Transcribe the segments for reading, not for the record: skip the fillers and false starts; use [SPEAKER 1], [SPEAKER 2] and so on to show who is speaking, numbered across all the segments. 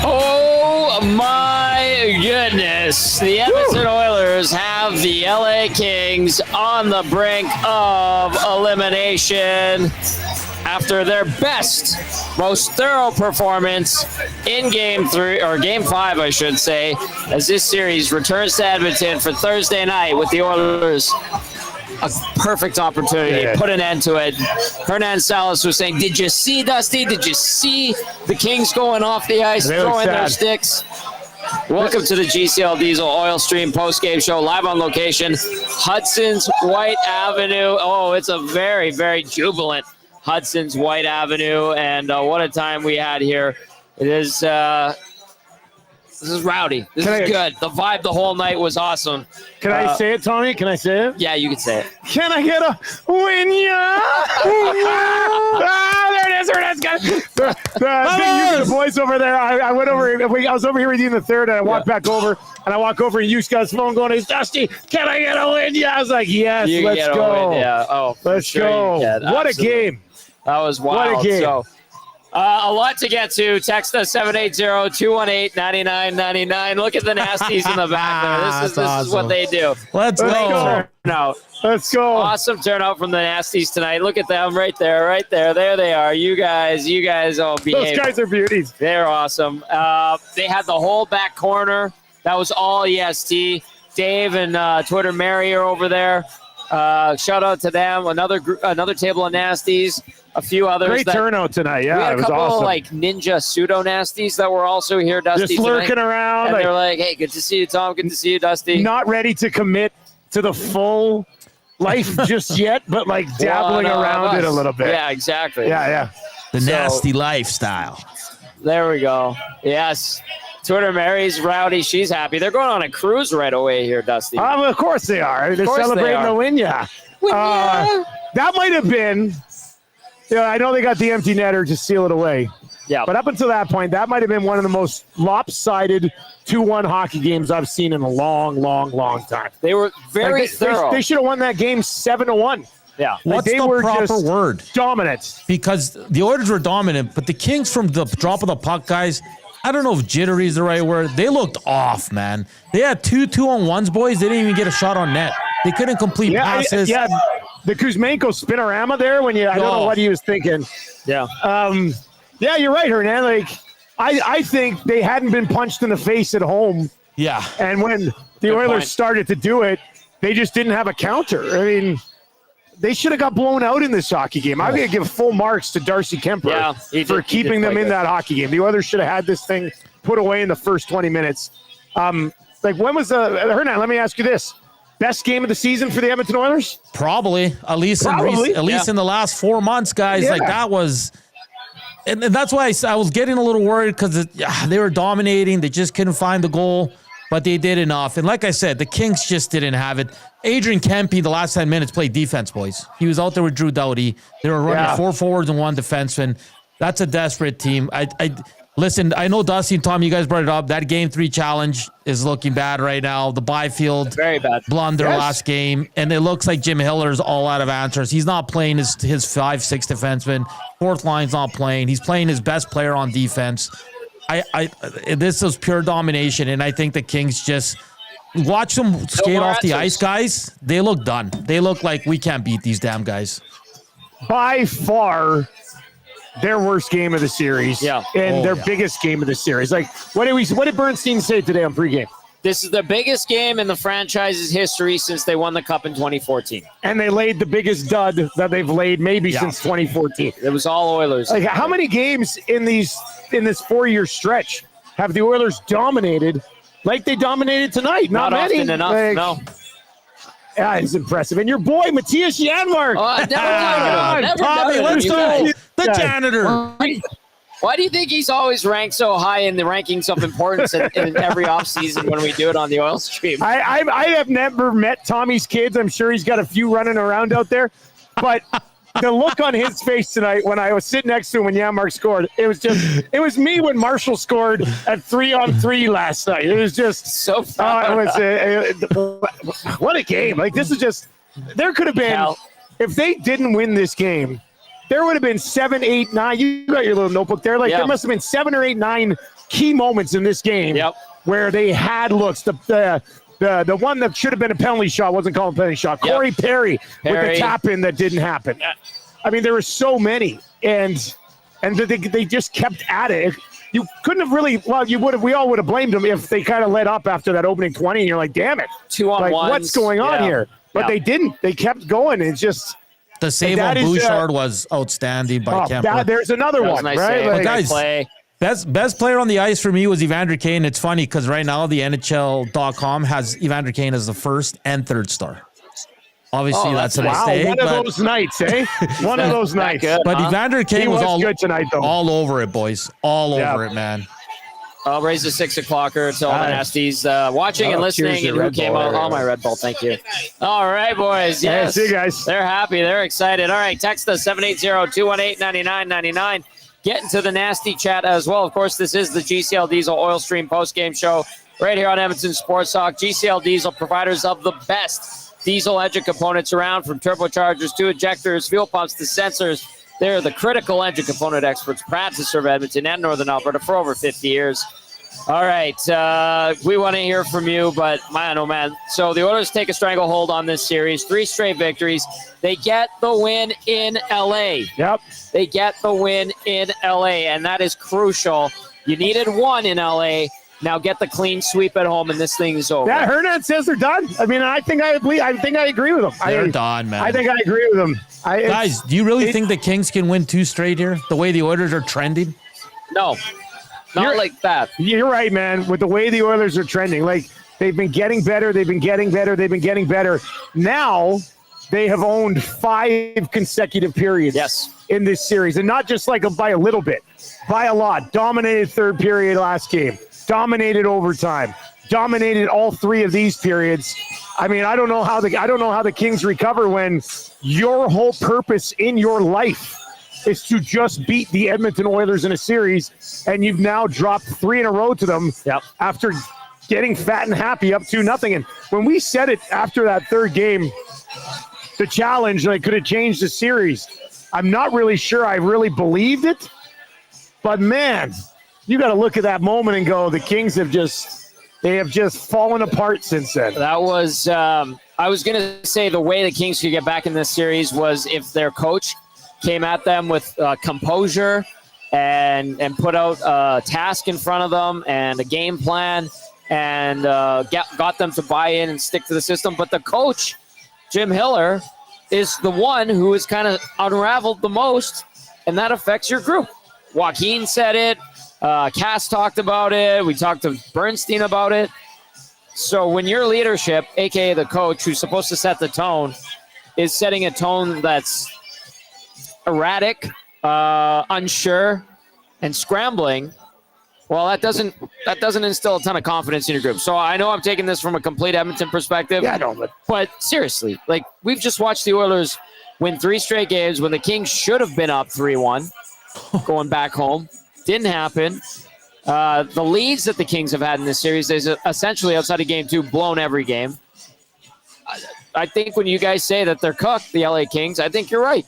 [SPEAKER 1] Oh my goodness. The Edmonton Oilers have the LA Kings on the brink of elimination after their best, most thorough performance in Game 5, I should say, as this series returns to Edmonton for Thursday night with the Oilers. A perfect opportunity to put an end to it. Hernan Salas was saying, did you see, Dusty? Did you see the Kings going off the ice, throwing their sticks? Welcome to the GCL Diesel Oil Stream postgame show, live on location, Hudson's White Avenue. Oh, it's a very, very jubilant Hudson's White Avenue, and what a time we had here. It is, this is rowdy. This is good. The vibe the whole night was awesome.
[SPEAKER 2] Can I say it, Tommy? Can I say it?
[SPEAKER 1] Yeah, you can say it.
[SPEAKER 2] Can I get a win ya? There it is. The boys over there. I went over. I was over here with you in the third, and I walked back over, and I walk over, and Yu's got his phone going. He's Dusty. Can I get a win ya? I was like, yes, let's go.
[SPEAKER 1] Yeah. Oh,
[SPEAKER 2] let's go. What a game.
[SPEAKER 1] That was wild.
[SPEAKER 2] What a game.
[SPEAKER 1] So, a lot to get to. Text us 780-218-9999. Look at the nasties in the back there. This is what they do.
[SPEAKER 3] Let's go.
[SPEAKER 2] Let's go.
[SPEAKER 1] Awesome turnout from the nasties tonight. Look at them right there, right there. There they are. You guys all behave.
[SPEAKER 2] Those guys are beauties.
[SPEAKER 1] They're awesome. They had the whole back corner. That was all EST. Dave and Twitter Mary are over there. Shout out to them. Another table of nasties. A few others.
[SPEAKER 2] Great turnout tonight. Yeah,
[SPEAKER 1] we had
[SPEAKER 2] it was
[SPEAKER 1] a couple
[SPEAKER 2] awesome.
[SPEAKER 1] of like ninja pseudo nasties that were also here, Dusty.
[SPEAKER 2] Just lurking around.
[SPEAKER 1] And they're like, "Hey, good to see you, Tom. Good to see you, Dusty."
[SPEAKER 2] Not ready to commit to the full life just yet, but like dabbling around it a little bit.
[SPEAKER 1] Yeah, exactly.
[SPEAKER 2] Yeah.
[SPEAKER 3] The nasty lifestyle.
[SPEAKER 1] There we go. Yes. Twitter Mary's rowdy. She's happy. They're going on a cruise right away here, Dusty.
[SPEAKER 2] Of course they are. They're celebrating the win, yeah. That might have been, I know they got the empty netter to seal it away.
[SPEAKER 1] Yeah.
[SPEAKER 2] But up until that point, that might have been one of the most lopsided 2-1 hockey games I've seen in a long, long, long time.
[SPEAKER 1] They were very thorough.
[SPEAKER 2] They should have won that game 7-1.
[SPEAKER 1] Yeah.
[SPEAKER 3] What's the proper word?
[SPEAKER 2] Dominant.
[SPEAKER 3] Because the Oilers were dominant, but the Kings from the drop of the puck, guys, I don't know if jittery is the right word. They looked off, man. They had 2 2-on-1s, boys. They didn't even get a shot on net. They couldn't complete passes.
[SPEAKER 2] The Kuzmenko spinorama there when I don't know what he was thinking.
[SPEAKER 1] Yeah.
[SPEAKER 2] Yeah, you're right, Hernan. Like, I think they hadn't been punched in the face at home.
[SPEAKER 3] Yeah.
[SPEAKER 2] And when the Oilers started to do it, they just didn't have a counter. I mean, they should have got blown out in this hockey game. I'm going to give full marks to Darcy Kemper for keeping them in that hockey game. The Oilers should have had this thing put away in the first 20 minutes. When was Hernan, let me ask you this. Best game of the season for the Edmonton Oilers?
[SPEAKER 3] Probably. At least in the last 4 months, guys. Like, that was... And that's why I was getting a little worried because they were dominating. They just couldn't find the goal, but they did enough. And like I said, the Kings just didn't have it. Adrian Kempe, the last 10 minutes, played defense, boys. He was out there with Drew Doughty. They were running 4 forwards and 1 defenseman. That's a desperate team. Listen, I know Dusty and Tom, you guys brought it up. That Game 3 challenge is looking bad right now. The Byfield
[SPEAKER 1] very bad
[SPEAKER 3] blunder last game, and it looks like Jim Hiller's all out of answers. He's not playing his 5-6 defenseman. Fourth line's not playing. He's playing his best player on defense. This is pure domination, and I think the Kings just watch them skate off the ice, guys. They look done. They look like we can't beat these damn guys.
[SPEAKER 2] By far, their worst game of the series, and their biggest game of the series. Like, what did Bernstein say today on pregame?
[SPEAKER 1] This is the biggest game in the franchise's history since they won the Cup in 2014.
[SPEAKER 2] And they laid the biggest dud that they've laid maybe since 2014.
[SPEAKER 1] It was all Oilers.
[SPEAKER 2] Like, how many games in this 4-year stretch have the Oilers dominated like they dominated tonight? Not many.
[SPEAKER 1] Often enough, no.
[SPEAKER 2] Yeah, it's impressive. And your boy, Mattias Janmark.
[SPEAKER 3] Tommy, let's go. The janitor.
[SPEAKER 1] Why do you think he's always ranked so high in the rankings of importance in every offseason when we do it on the Oil Stream?
[SPEAKER 2] I have never met Tommy's kids. I'm sure he's got a few running around out there. But the look on his face tonight when I was sitting next to him when Yanmark scored, it was me when Marshall scored at 3-on-3 last night. It was just
[SPEAKER 1] so fun.
[SPEAKER 2] What a game. Like, this is just, there could have been, if they didn't win this game, there would have been 7, 8, 9. You got your little notebook there. Like, there must have been 7 or 8, 9 key moments in this game where they had looks. The one that should have been a penalty shot wasn't called a penalty shot. Corey Perry with the tap-in that didn't happen. I mean, there were so many, and they just kept at it. You couldn't have really. Well, we all would have blamed them if they kind of let up after that opening 20, and you're like, damn it,
[SPEAKER 1] 2-on-1.
[SPEAKER 2] What's going on here? But they didn't. They kept going. It's just
[SPEAKER 3] the save on Bouchard was outstanding by Kemper.
[SPEAKER 2] There's another one,
[SPEAKER 1] nice
[SPEAKER 2] right?
[SPEAKER 1] Like,
[SPEAKER 3] guys.
[SPEAKER 1] Play.
[SPEAKER 3] Best player on the ice for me was Evander Kane. It's funny because right now the NHL.com has Evander Kane as the first and third star. Obviously, that's a mistake.
[SPEAKER 2] One of those nights, eh? One of those nights.
[SPEAKER 1] Good,
[SPEAKER 3] but Evander Kane was all
[SPEAKER 2] good tonight, though.
[SPEAKER 3] All over it, boys. All over it, man.
[SPEAKER 1] I'll raise the 6 o'clocker to all the nasties watching and listening and who came out. Oh, my Red Bull. Thank you. All right, boys. Yes.
[SPEAKER 2] See you guys.
[SPEAKER 1] They're happy. They're excited. All right. Text us 780-218-9999. Get into the nasty chat as well. Of course, this is the GCL Diesel Oil Stream postgame show right here on Edmonton Sports Talk. GCL Diesel, providers of the best diesel engine components around, from turbochargers to injectors, fuel pumps to sensors. They're the critical engine component experts, proud to serve Edmonton and Northern Alberta for over 50 years. All right, we want to hear from you, but man, oh man. So the Oilers take a stranglehold on this series, 3 straight victories. They get the win in LA.
[SPEAKER 2] Yep.
[SPEAKER 1] They get the win in LA, and that is crucial. You needed 1 in LA. Now get the clean sweep at home, and this thing is over.
[SPEAKER 2] Yeah, Hernan says they're done. I mean, I think I agree with him.
[SPEAKER 3] They're done, man.
[SPEAKER 2] I think I agree with him.
[SPEAKER 3] Guys, do you really think the Kings can win 2 straight here? The way the Oilers are trending?
[SPEAKER 1] No. Not like that.
[SPEAKER 2] You're right, man. With the way the Oilers are trending, like they've been getting better. Now they have owned 5 consecutive periods in this series, and not just like by a little bit, by a lot. Dominated third period last game. Dominated overtime. Dominated all 3 of these periods. I mean, I don't know how the Kings recover when your whole purpose in your life is to just beat the Edmonton Oilers in a series, and you've now dropped 3 in a row to them after getting fat and happy up 2-0. And when we said it after that third game, the challenge, they could have changed the series. I'm not really sure I really believed it, but man, you got to look at that moment and go, the Kings have just fallen apart since then.
[SPEAKER 1] That was, I was going to say the way the Kings could get back in this series was if their coach came at them with composure and put out a task in front of them and a game plan and got them to buy in and stick to the system. But the coach, Jim Hiller, is the one who is kind of unraveled the most, and that affects your group. Joaquin said it. Cass talked about it. We talked to Bernstein about it. So when your leadership, a.k.a. the coach, who's supposed to set the tone, is setting a tone that's erratic, unsure, and scrambling, well, that doesn't instill a ton of confidence in your group. So I know I'm taking this from a complete Edmonton perspective.
[SPEAKER 2] Yeah, no,
[SPEAKER 1] but seriously, like, we've just watched the Oilers win 3 straight games when the Kings should have been up 3-1 going back home. Didn't happen. The leads that the Kings have had in this series is essentially, outside of game 2, blown every game. I think when you guys say that they're cooked, the LA Kings, I think you're right.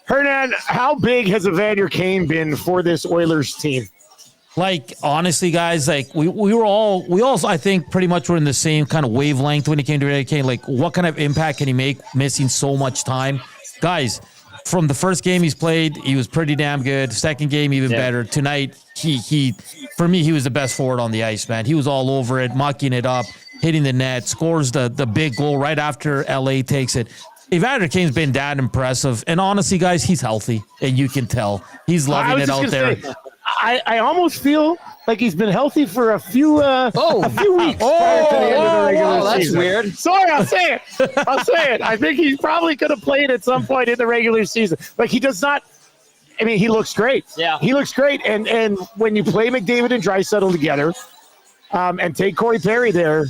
[SPEAKER 2] Hernan, how big has Evander Kane been for this Oilers team?
[SPEAKER 3] Like, honestly, guys, like we all, I think, pretty much were in the same kind of wavelength when it came to Evander Kane. Like, what kind of impact can he make missing so much time? Guys, from the first game he's played, he was pretty damn good. Second game, even better. Tonight, he for me, he was the best forward on the ice, man. He was all over it, mucking it up, hitting the net, scores the big goal right after LA takes it. Evander Kane's been that impressive. And honestly, guys, he's healthy, and you can tell. He's loving it out there.
[SPEAKER 2] I almost feel like he's been healthy for a few weeks. Prior to the end of the regular
[SPEAKER 1] that's
[SPEAKER 2] season.
[SPEAKER 1] weird.
[SPEAKER 2] Sorry, I'll say it. I think he probably could have played at some point in the regular season. Like, he does not. I mean, he looks great.
[SPEAKER 1] Yeah,
[SPEAKER 2] he looks great. And when you play McDavid and Draisaitl together, and take Corey Perry there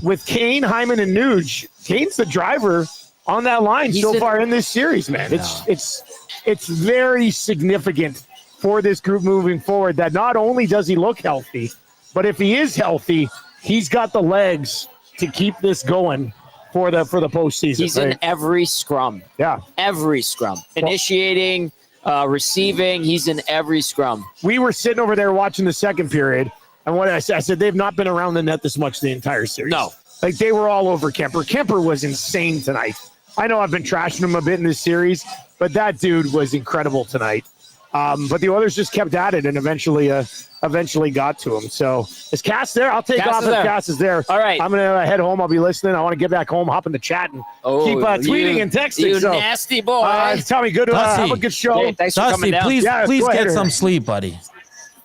[SPEAKER 2] with Kane, Hyman, and Nuge, Kane's the driver on that line so far in this series, man. It's very significant for this group moving forward that not only does he look healthy, but if he is healthy, he's got the legs to keep this going for the postseason.
[SPEAKER 1] He's in every scrum.
[SPEAKER 2] Yeah.
[SPEAKER 1] Every scrum. Initiating, receiving, he's in every scrum.
[SPEAKER 2] We were sitting over there watching the second period, and what I said, they've not been around the net this much the entire series.
[SPEAKER 1] No.
[SPEAKER 2] Like, they were all over Kemper. Kemper was insane tonight. I know I've been trashing him a bit in this series, but that dude was incredible tonight. But the Oilers just kept at it and eventually got to him. So is Cass there? I'll take off if Cass is there.
[SPEAKER 1] All right.
[SPEAKER 2] I'm going to head home. I'll be listening. I want to get back home, hop in the chat, and keep tweeting and texting.
[SPEAKER 1] You nasty boy.
[SPEAKER 2] Tell me, have a good show.
[SPEAKER 1] Hey, thanks for coming down.
[SPEAKER 3] Please get some sleep, buddy.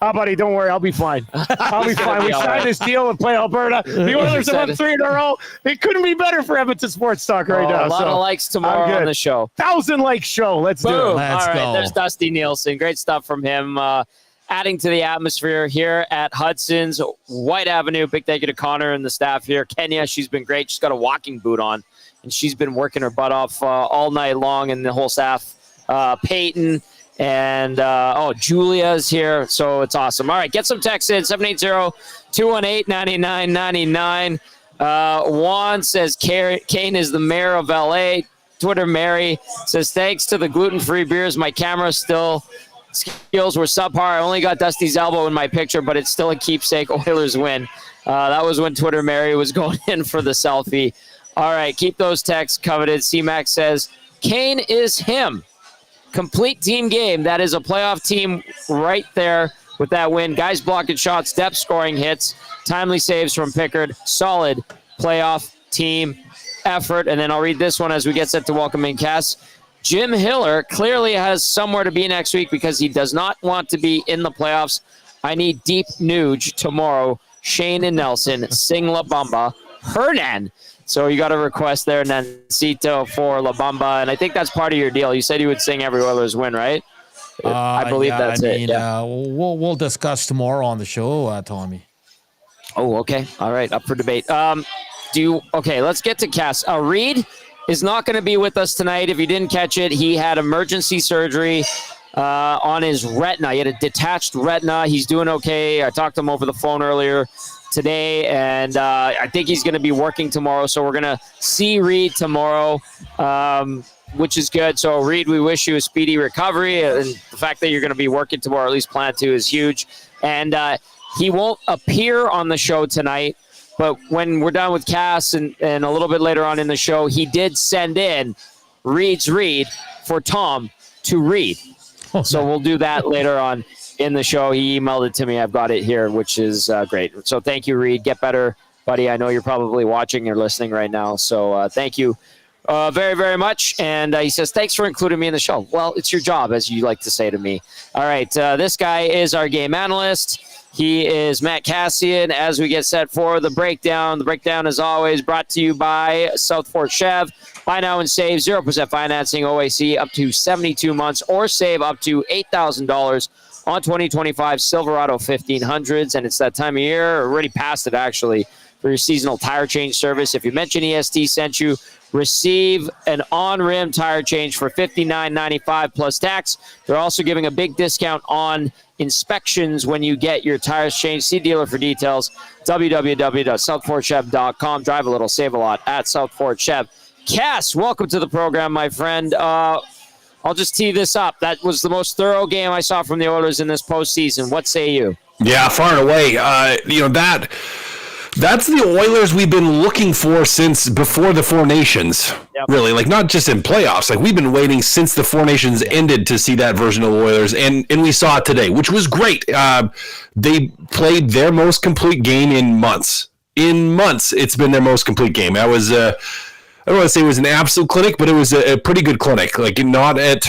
[SPEAKER 2] Oh, buddy, don't worry. I'll be fine. I'll be fine. We signed this deal and play Alberta. The Oilers have won 3 in a row. It couldn't be better for Edmonton Sports Talk right now.
[SPEAKER 1] A lot of likes tomorrow on the show.
[SPEAKER 2] 1,000-like show. Let's do it.
[SPEAKER 1] All right, there's Dusty Nielson. Great stuff from him. Adding to the atmosphere here at Hudson's White Avenue. Big thank you to Connor and the staff here. Kenya, she's been great. She's got a walking boot on, and she's been working her butt off all night long, and the whole staff. Peyton. And, Julia's here, so it's awesome. All right, get some texts in, 780-218-9999. Juan says Kane is the mayor of L.A. Twitter Mary says, thanks to the gluten-free beers, my camera skills were subpar. I only got Dusty's elbow in my picture, but it's still a keepsake. Oilers win. That was when Twitter Mary was going in for the selfie. All right, keep those texts coveted. C-Max says, Kane is him. Complete team game. That is a playoff team right there with that win. Guys blocking shots, depth scoring hits, timely saves from Pickard. Solid playoff team effort. And then I'll read this one as we get set to welcome in Cass. Jim Hiller clearly has somewhere to be next week because he does not want to be in the playoffs. I need deep nuge tomorrow. Shane and Nelson, sing La Bamba. Hernan. So you got a request there, Nancito for La Bamba, and I think that's part of your deal. You said you would sing every Oilers win, right? I believe that's it. Yeah.
[SPEAKER 3] We'll discuss tomorrow on the show, Tommy.
[SPEAKER 1] Oh, okay. All right, up for debate. Let's get to Cass. Reed is not going to be with us tonight. If you didn't catch it, he had emergency surgery on his retina. He had a detached retina. He's doing okay. I talked to him over the phone earlier today, and I think he's going to be working tomorrow, so we're going to see Reed tomorrow, which is good. So, Reed, we wish you a speedy recovery, and the fact that you're going to be working tomorrow, at least plan to, is huge. And he won't appear on the show tonight, but when we're done with Cass and a little bit later on in the show, he did send in Reed's read for Tom to read. So we'll do that later on in the show. He emailed it to me. I've got it here, which is great. So thank you, Reed. Get better, buddy. I know you're probably watching or listening right now. So thank you very, very much. And he says, thanks for including me in the show. Well, it's your job, as you like to say to me. All right. This guy is our game analyst. He is Matt Cassian. As we get set for the breakdown, as always, brought to you by South Fort Chev. Buy now and save 0% financing, OAC up to 72 months, or save up to $8,000 on 2025 Silverado 1500s. And it's that time of year, already past it actually, for your seasonal tire change service. If you mention EST sent you, receive an on-rim tire change for $59.95 plus tax. They're also giving a big discount on inspections when you get your tires changed. See dealer for details. www.southfortchev.com. Drive a little, save a lot at South Fort Chev. Cass, welcome to the program, my friend. I'll just tee this up. That was the most thorough game I saw from the Oilers in this postseason. What say you?
[SPEAKER 4] Yeah, far and away. That's the Oilers we've been looking for since before the Four Nations, really. Like, not just in playoffs. Like, we've been waiting since the Four Nations ended to see that version of the Oilers, and we saw it today, which was great. They played their most complete game in months. In months, it's been their most complete game. That was, I don't want to say it was an absolute clinic, but it was a pretty good clinic. Like, not at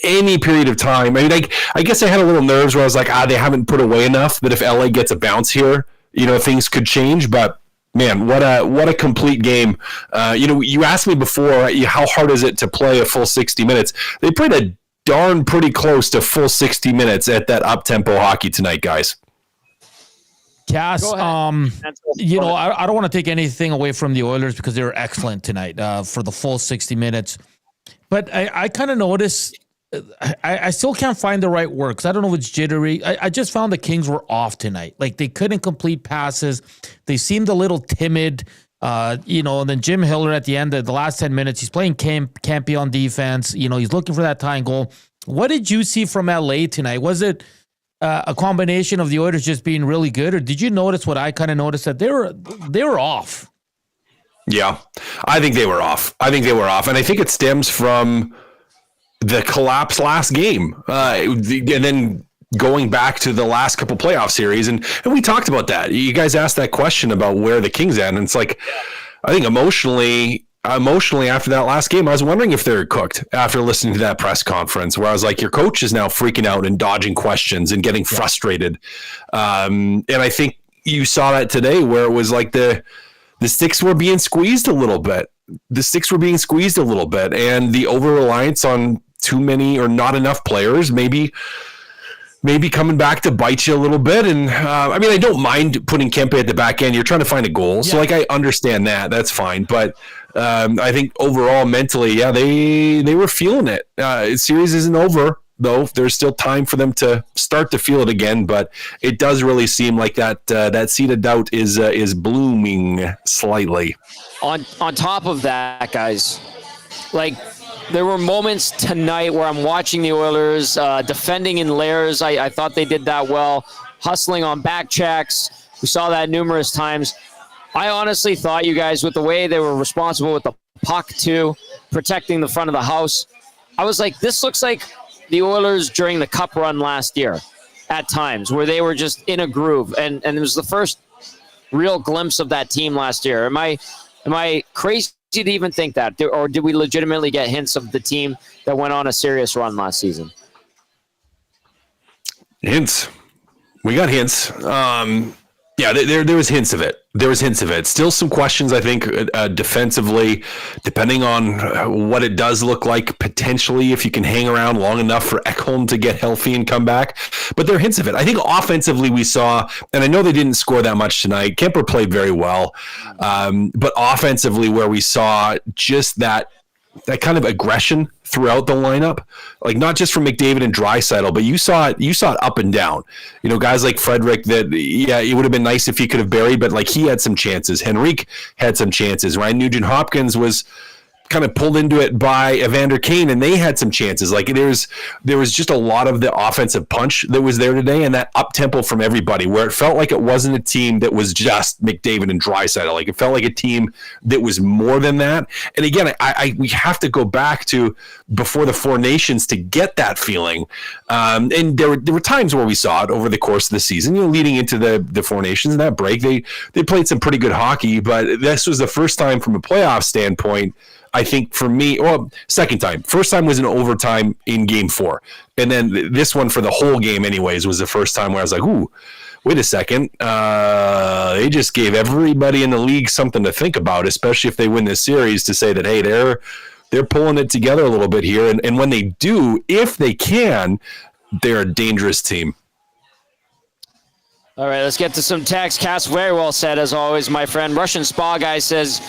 [SPEAKER 4] any period of time. I mean, I guess I had a little nerves where I was like, they haven't put away enough, that if LA gets a bounce here, things could change. But man, what a complete game. You asked me before, how hard is it to play a full 60 minutes? They played a darn pretty close to full 60 minutes at that up-tempo hockey tonight, guys.
[SPEAKER 3] Cass, you know, I don't want to take anything away from the Oilers because they were excellent tonight for the full 60 minutes. But I kind of noticed, I still can't find the right words. I don't know if it's jittery. I just found the Kings were off tonight. Like, they couldn't complete passes. They seemed a little timid. You know, and then Jim Hiller at the end of the last 10 minutes, he's playing Campy on defense. You know, he's looking for that tying goal. What did you see from LA tonight? Was it a combination of the Oilers just being really good, or did you notice what I kind of noticed, that they were off?
[SPEAKER 4] Yeah, I think they were off. And I think it stems from the collapse last game, and then going back to the last couple playoff series. And we talked about that. You guys asked that question about where the Kings at, and it's like, I think emotionally after that last game, I was wondering if they're cooked after listening to that press conference where I was like, your coach is now freaking out and dodging questions and getting frustrated. And I think you saw that today where it was like the sticks were being squeezed a little bit. And the over-reliance on too many or not enough players, maybe coming back to bite you a little bit. And I mean, I don't mind putting Kempe at the back end. You're trying to find a goal. Yeah. So like, I understand that. That's fine. But I think overall mentally, yeah, they were feeling it. Series isn't over though. There's still time for them to start to feel it again, but it does really seem like that seed of doubt is blooming slightly.
[SPEAKER 1] On top of that, guys, like, there were moments tonight where I'm watching the Oilers defending in layers. I thought they did that well, hustling on back checks. We saw that numerous times. I honestly thought, you guys, with the way they were responsible with the puck too, protecting the front of the house, I was like, this looks like the Oilers during the Cup run last year at times, where they were just in a groove. And it was the first real glimpse of that team last year. Am I crazy to even think that? Or did we legitimately get hints of the team that went on a serious run last season?
[SPEAKER 4] Hints. We got hints. Yeah, there was hints of it. Still some questions, I think, defensively, depending on what it does look like, potentially, if you can hang around long enough for Ekholm to get healthy and come back. But there are hints of it. I think offensively we saw, and I know they didn't score that much tonight. Kemper played very well. But offensively, where we saw just that kind of aggression throughout the lineup, like not just from McDavid and Draisaitl, but you saw it up and down. You know, guys like Frederick that, yeah, it would have been nice if he could have buried, but like he had some chances. Henrique had some chances. Ryan Nugent-Hopkins was kind of pulled into it by Evander Kane, and they had some chances. Like there was just a lot of the offensive punch that was there today, and that up tempo from everybody, where it felt like it wasn't a team that was just McDavid and Draisaitl. Like it felt like a team that was more than that. And again, we have to go back to before the Four Nations to get that feeling. And there were times where we saw it over the course of the season, you know, leading into the Four Nations and that break. They played some pretty good hockey, but this was the first time from a playoff standpoint, I think, for me, well, second time. First time was in overtime in Game 4. And then this one for the whole game anyways was the first time where I was like, ooh, wait a second. They just gave everybody in the league something to think about, especially if they win this series, to say that, hey, they're pulling it together a little bit here. And when they do, if they can, they're a dangerous team.
[SPEAKER 1] All right, let's get to some text. Cass, very well said, as always, my friend. Russian Spa Guy says,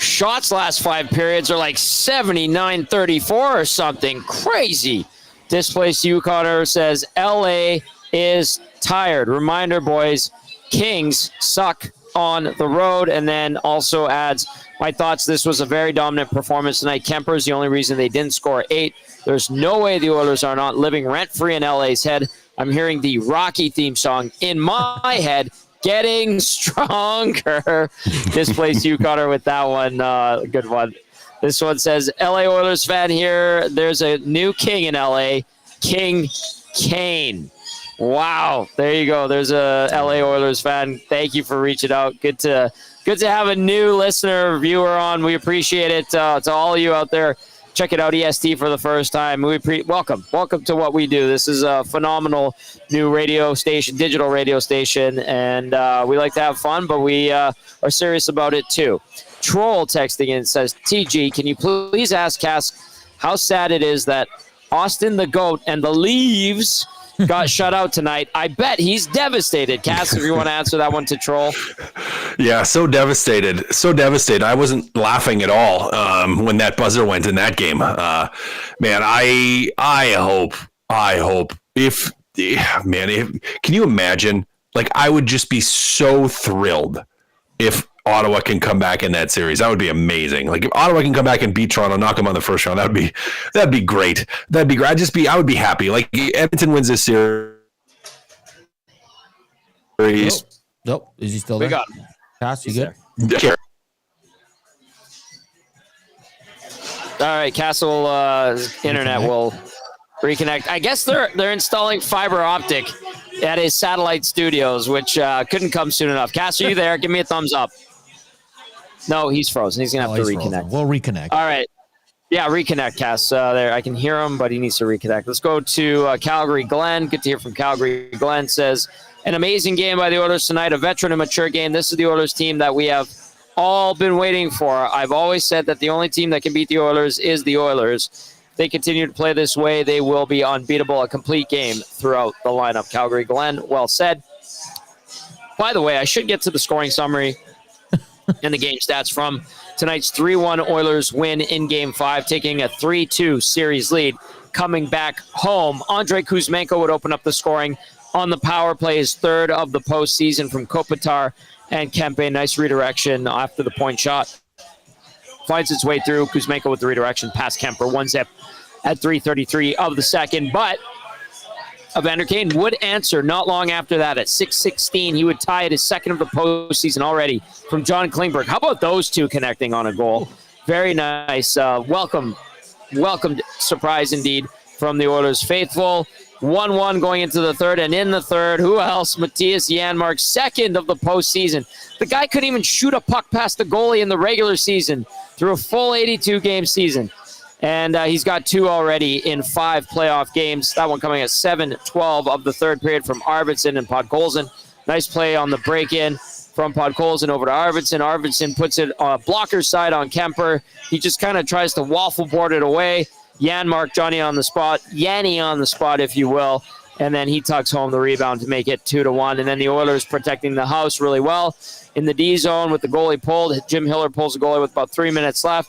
[SPEAKER 1] shots last 5 periods are like 79-34 or something crazy. Displaced Yukoner says LA is tired. Reminder, boys, Kings suck on the road. And then also adds, my thoughts, this was a very dominant performance tonight. Kemper's the only reason they didn't score 8. There's no way the Oilers are not living rent-free in LA's head. I'm hearing the Rocky theme song in my head. Getting stronger. Displaced Yukoner with that one. Good one. This one says, LA Oilers fan here. There's a new king in LA. King Kane. Wow. There you go. There's a LA Oilers fan. Thank you for reaching out. Good to have a new listener, viewer on. We appreciate it. To all of you out there, check it out, EST for the first time. Welcome to what we do. This is a phenomenal new radio station, digital radio station, and we like to have fun, but we are serious about it too. Troll texting in says, TG, can you please ask Cass how sad it is that Austin the GOAT and the Leaves got shut out tonight. I bet he's devastated. Cass, if you want to answer that one to Troll.
[SPEAKER 4] Yeah, so devastated. So devastated. I wasn't laughing at all when that buzzer went in that game. Man, I hope can you imagine? Like, I would just be so thrilled if Ottawa can come back in that series. That would be amazing. Like, if Ottawa can come back and beat Toronto, knock them on the first round, that'd be great. That'd be great. I would be happy. Like, Edmonton wins this series.
[SPEAKER 3] Nope. Is he still there?
[SPEAKER 1] We got him.
[SPEAKER 3] Cass, you good?
[SPEAKER 4] Yeah.
[SPEAKER 1] All right, Castle internet will reconnect. I guess they're installing fiber optic at his satellite studios, which couldn't come soon enough. Cass, are you there? Give me a thumbs up. No, he's frozen. He's gonna have to reconnect.
[SPEAKER 3] Frozen. We'll reconnect.
[SPEAKER 1] All right. Yeah, reconnect, Cass. There, I can hear him, but he needs to reconnect. Let's go to Calgary Glenn. Good to hear from Calgary. Glenn says, an amazing game by the Oilers tonight, a veteran and mature game. This is the Oilers team that we have all been waiting for. I've always said that the only team that can beat the Oilers is the Oilers. If they continue to play this way, they will be unbeatable. A complete game throughout the lineup. Calgary Glenn, well said. By the way, I should get to the scoring summary and the game stats from tonight's 3-1 Oilers win in Game 5, taking a 3-2 series lead. Coming back home, Andrei Kuzmenko would open up the scoring on the power play, his third of the postseason from Kopitar and Kempe. Nice redirection after the point shot. Finds its way through. Kuzmenko with the redirection past Kemper. 1-zip at 3:33 of the second. But Evander Kane would answer not long after that at 6:16. He would tie it his second of the postseason already from John Klingberg. How about those two connecting on a goal? Very nice. Welcome surprise indeed from the Oilers faithful. 1-1 going into the third, and in the third, who else? Mattias Janmark, second of the postseason. The guy couldn't even shoot a puck past the goalie in the regular season through a full 82-game season. And he's got 2 already in 5 playoff games. That one coming at 7:12 of the third period from Arvidsson and Podkolzin. Nice play on the break-in from Podkolzin over to Arvidsson. Arvidsson puts it on a blocker side on Kemper. He just kind of tries to waffle board it away. Yanmark, Yanni on the spot, if you will. And then he tucks home the rebound to make it 2-1. And then the Oilers protecting the house really well in the D zone with the goalie pulled. Jim Hiller pulls the goalie with about 3 minutes left.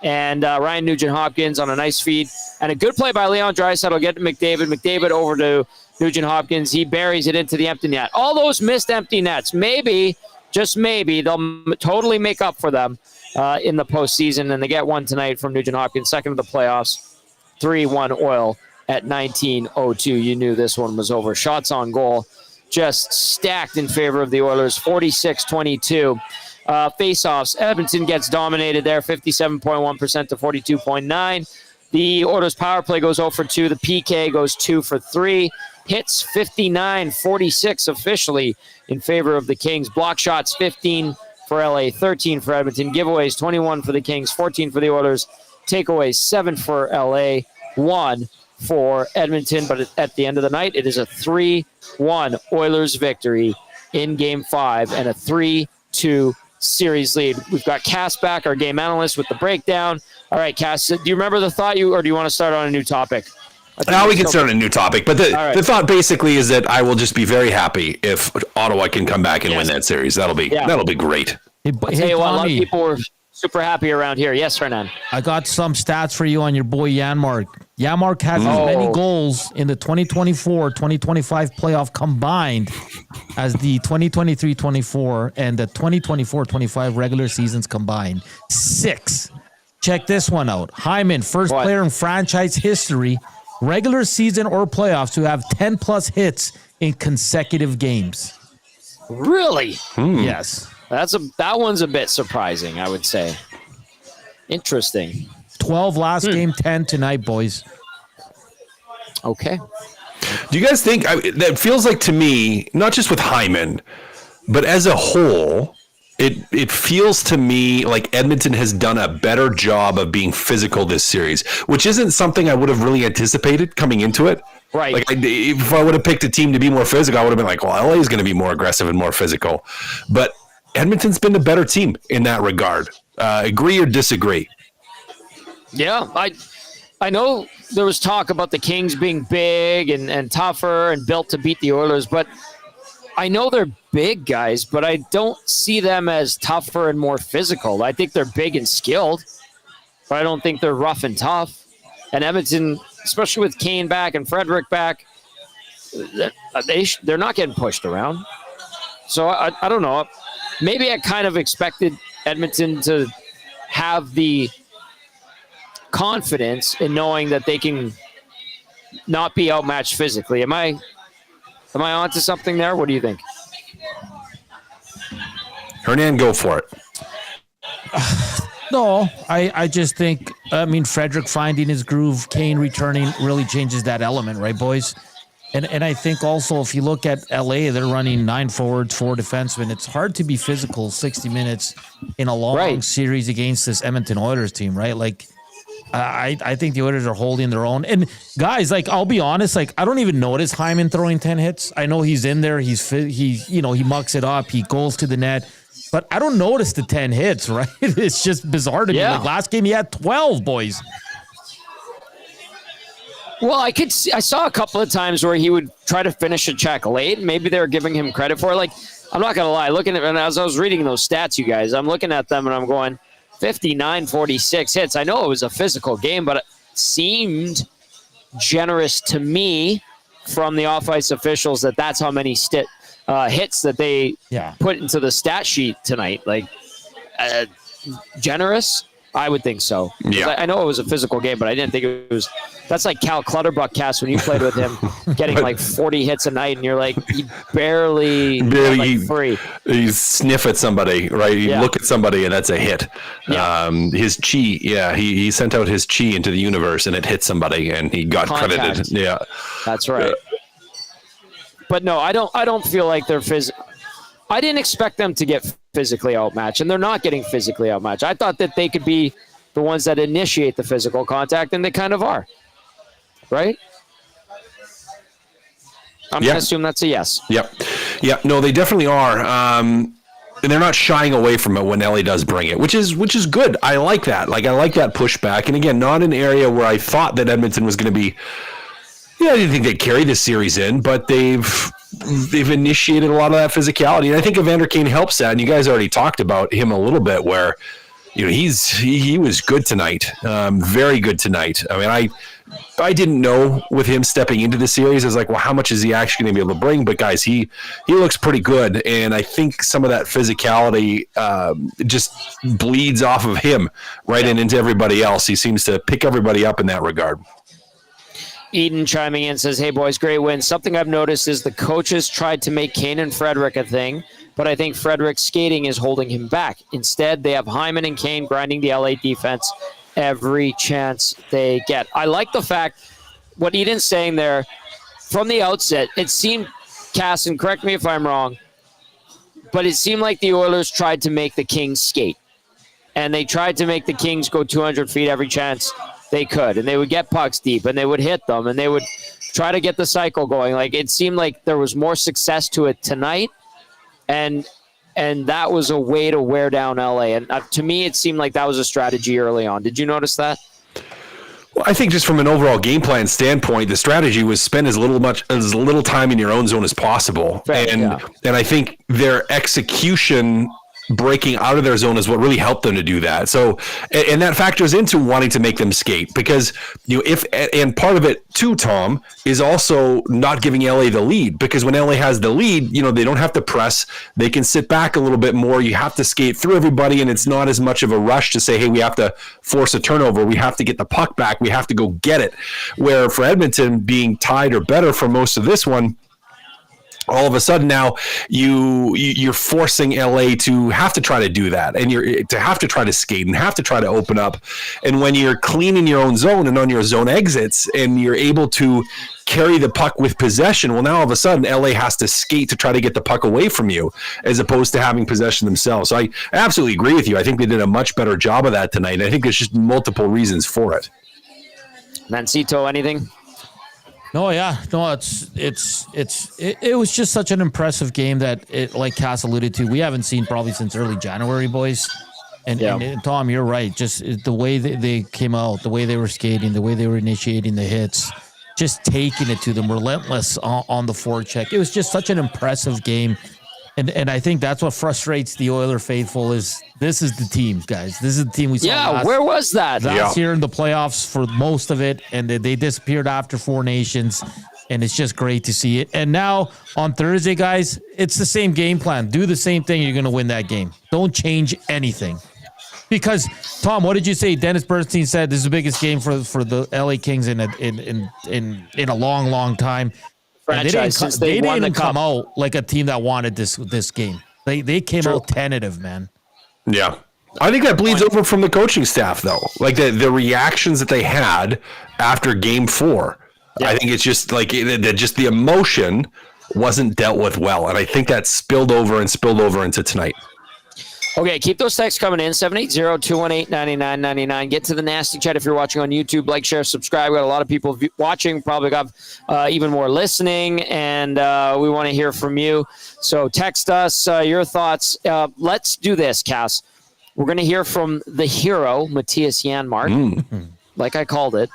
[SPEAKER 1] And Ryan Nugent-Hopkins on a nice feed. And a good play by Leon Draisaitl will get to McDavid. McDavid over to Nugent-Hopkins. He buries it into the empty net. All those missed empty nets, maybe, just maybe, they'll totally make up for them in the postseason. And they get one tonight from Nugent-Hopkins, second of the playoffs. 3-1 Oil at 19:02. You knew this one was over. Shots on goal just stacked in favor of the Oilers, 46-22. Face-offs, Edmonton gets dominated there, 57.1% to 42.9. The Oilers power play goes 0 for 2. The PK goes 2 for 3. Hits 59-46 officially in favor of the Kings. Block shots 15 for LA, 13 for Edmonton. Giveaways 21 for the Kings, 14 for the Oilers. Takeaways 7 for LA, 1 for Edmonton. But at the end of the night, it is a 3-1 Oilers victory in Game 5 and a 3-2 series lead. We've got Cass back, our game analyst, with the breakdown. All right, Cass, do you remember the thought, or do you want to start on a new topic?
[SPEAKER 4] Now we can start a new topic, but the thought basically is that I will just be very happy if Ottawa can come back and win that series. That'll be great.
[SPEAKER 3] Hey,
[SPEAKER 1] a lot of people were super happy around here. Yes, Hernan.
[SPEAKER 3] I got some stats for you on your boy Yanmark. Yanmark has as many goals in the 2024-2025 playoff combined as the 2023-24 and the 2024-25 regular seasons combined. 6. Check this one out. Hyman, first player in franchise history, regular season or playoffs, to have 10-plus hits in consecutive games.
[SPEAKER 1] Really?
[SPEAKER 3] Yes.
[SPEAKER 1] That one's a bit surprising, I would say. Interesting.
[SPEAKER 3] 12 last game, 10 tonight, boys.
[SPEAKER 1] Okay.
[SPEAKER 4] Do you guys think that feels like, to me, not just with Hyman, but as a whole, it feels to me like Edmonton has done a better job of being physical this series, which isn't something I would have really anticipated coming into it.
[SPEAKER 1] Right.
[SPEAKER 4] Like, if I would have picked a team to be more physical, I would have been like, well, LA is going to be more aggressive and more physical. But Edmonton's been a better team in that regard. Agree or disagree?
[SPEAKER 1] Yeah, I know there was talk about the Kings being big and tougher and built to beat the Oilers, but I know they're big guys, but I don't see them as tougher and more physical. I think they're big and skilled, but I don't think they're rough and tough. And Edmonton, especially with Kane back and Frederick back, they're not getting pushed around. So I don't know. Maybe I kind of expected Edmonton to have the confidence in knowing that they can not be outmatched physically. Am I onto something there? What do you think?
[SPEAKER 4] Hernan, go for it.
[SPEAKER 3] No, I just think, Frederick finding his groove, Kane returning really changes that element, right, boys? And I think also if you look at LA, they're running 9 forwards, 4 defensemen. It's hard to be physical 60 minutes in a long series against this Edmonton Oilers team, right? Like, I think the Oilers are holding their own. And guys, like, I'll be honest, like, I don't even notice Hyman throwing 10 hits. I know he's in there. He mucks it up. He goes to the net. But I don't notice the 10 hits, right? It's just bizarre to me. Like, last game, he had 12, boys.
[SPEAKER 1] Well, I saw a couple of times where he would try to finish a check late. Maybe they were giving him credit for it. Like, I'm not going to lie. Looking at, and as I was reading those stats, you guys, I'm looking at them and I'm going 59, 46 hits. I know it was a physical game, but it seemed generous to me from the off-ice officials that's how many hits that they put into the stat sheet tonight. Like, generous? I would think so. Yeah. I know it was a physical game, but I didn't think it was. That's like Cal Clutterbuck, Cass, when you played with him, getting like 40 hits a night, and you're like, you barely free.
[SPEAKER 4] You sniff at somebody, right? You look at somebody, and that's a hit. Yeah. His chi, he sent out his chi into the universe, and it hit somebody, and he got credited. Yeah,
[SPEAKER 1] that's right. But no, I don't feel like they're physical. I didn't expect them to get physically outmatched, and they're not getting physically outmatched. I thought that they could be the ones that initiate the physical contact, and they kind of are. Right? I'm going to assume that's a yes.
[SPEAKER 4] Yep. Yeah, no, they definitely are. And they're not shying away from it when LA does bring it, which is good. I like that. Like, I like that pushback. And again, not an area where I thought that Edmonton was going to be. Yeah, I didn't think they'd carry this series in, but they've initiated a lot of that physicality. And I think Evander Kane helps that. And you guys already talked about him a little bit where, he was good tonight. Very good tonight. I mean, I didn't know with him stepping into the series. I was like, well, how much is he actually going to be able to bring? But guys, he looks pretty good. And I think some of that physicality just bleeds off of him and into everybody else. He seems to pick everybody up in that regard.
[SPEAKER 1] Eden chiming in says, hey, boys, great win. Something I've noticed is the coaches tried to make Kane and Frederick a thing, but I think Frederick's skating is holding him back. Instead, they have Hyman and Kane grinding the LA defense every chance they get. I like the fact, what Eden's saying there, from the outset, it seemed, Cassian, correct me if I'm wrong, but it seemed like the Oilers tried to make the Kings skate. And they tried to make the Kings go 200 feet every chance they could, and they would get pucks deep, and they would hit them, and they would try to get the cycle going. Like, it seemed like there was more success to it tonight, and that was a way to wear down LA. And to me, it seemed like that was a strategy early on. Did you notice that?
[SPEAKER 4] Well, I think just from an overall game plan standpoint, the strategy was spend as little time in your own zone as possible, and I think their execution breaking out of their zone is what really helped them to do that. So, and that factors into wanting to make them skate because, and part of it too, Tom, is also not giving LA the lead, because when LA has the lead, they don't have to press. They can sit back a little bit more. You have to skate through everybody, and it's not as much of a rush to say, hey, we have to force a turnover. We have to get the puck back. We have to go get it. Where for Edmonton being tied or better for most of this one, all of a sudden now you're forcing LA to have to try to do that, and you're to have to try to skate and have to try to open up. And when you're clean in your own zone and on your zone exits, and you're able to carry the puck with possession, well, now all of a sudden LA has to skate to try to get the puck away from you, as opposed to having possession themselves. So I absolutely agree with you. I think they did a much better job of that tonight. I think there's just multiple reasons for it.
[SPEAKER 1] Mancito, anything?
[SPEAKER 3] No, yeah, no, it was just such an impressive game that like Cass alluded to, we haven't seen probably since early January, boys. And Tom, you're right. Just the way they came out, the way they were skating, the way they were initiating the hits, just taking it to them, relentless on the forecheck. It was just such an impressive game. And I think that's what frustrates the Oiler faithful is this is the team, guys. This is the team we saw
[SPEAKER 1] where was that?
[SPEAKER 3] last year in the playoffs for most of it, and they disappeared after Four Nations, and it's just great to see it. And now on Thursday, guys, it's the same game plan. Do the same thing, you're going to win that game. Don't change anything. Because, Tom, what did you say? Dennis Bernstein said this is the biggest game for the LA Kings in a long, long time.
[SPEAKER 1] Franchise,
[SPEAKER 3] they didn't come out like a team that wanted this game. They came out tentative, man.
[SPEAKER 4] Yeah. I think that bleeds over from the coaching staff, though. Like the reactions that they had after Game 4. Yeah. I think it's just like just the emotion wasn't dealt with well. And I think that spilled over into tonight.
[SPEAKER 1] Okay, keep those texts coming in, 780-218-9999. Get to the nasty chat if you're watching on YouTube. Like, share, subscribe. We got a lot of people watching, probably got even more listening, and we want to hear from you. So text us your thoughts. Let's do this, Cass. We're going to hear from the hero, Mattias Janmark, like I called it,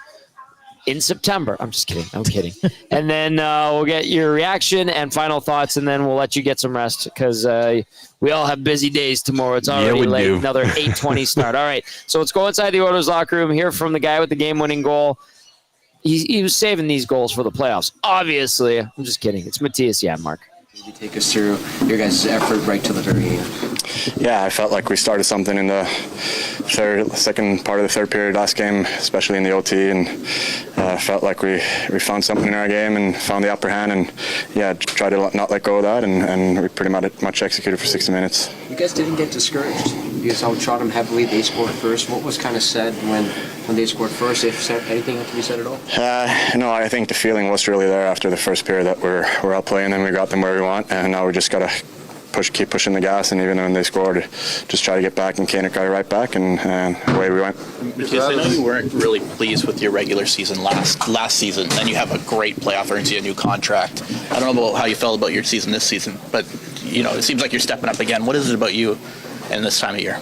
[SPEAKER 1] in September. I'm just kidding. I'm kidding. And then we'll get your reaction and final thoughts, and then we'll let you get some rest because we all have busy days tomorrow. It's already late. Do. Another 8:20 start. All right. So let's go inside the Oilers locker room, hear from the guy with the game-winning goal. He was saving these goals for the playoffs. Obviously. I'm just kidding. It's Mattias Janmark.
[SPEAKER 5] Could you take us through your guys' effort right to the very end?
[SPEAKER 6] Yeah, I felt like we started something in the second part of the third period last game, especially in the OT, and felt like we found something in our game and found the upper hand, and tried to not let go of that, and we pretty much executed for 60 minutes.
[SPEAKER 5] You guys didn't get discouraged. You guys outshot them heavily. They scored first. What was kind of said when they scored first? If anything had to be said at all?
[SPEAKER 6] No, I think the feeling was really there after the first period that we're outplaying them. We got them where we want, and now we just got to keep pushing the gas, and even when they scored, just try to get back, and Kane got right back, and away we went.
[SPEAKER 7] Because I know you weren't really pleased with your regular season last season, and you have a great playoff, earns you a new contract. I don't know about how you felt about your season this season, but it seems like you're stepping up again. What is it about you in this time of year?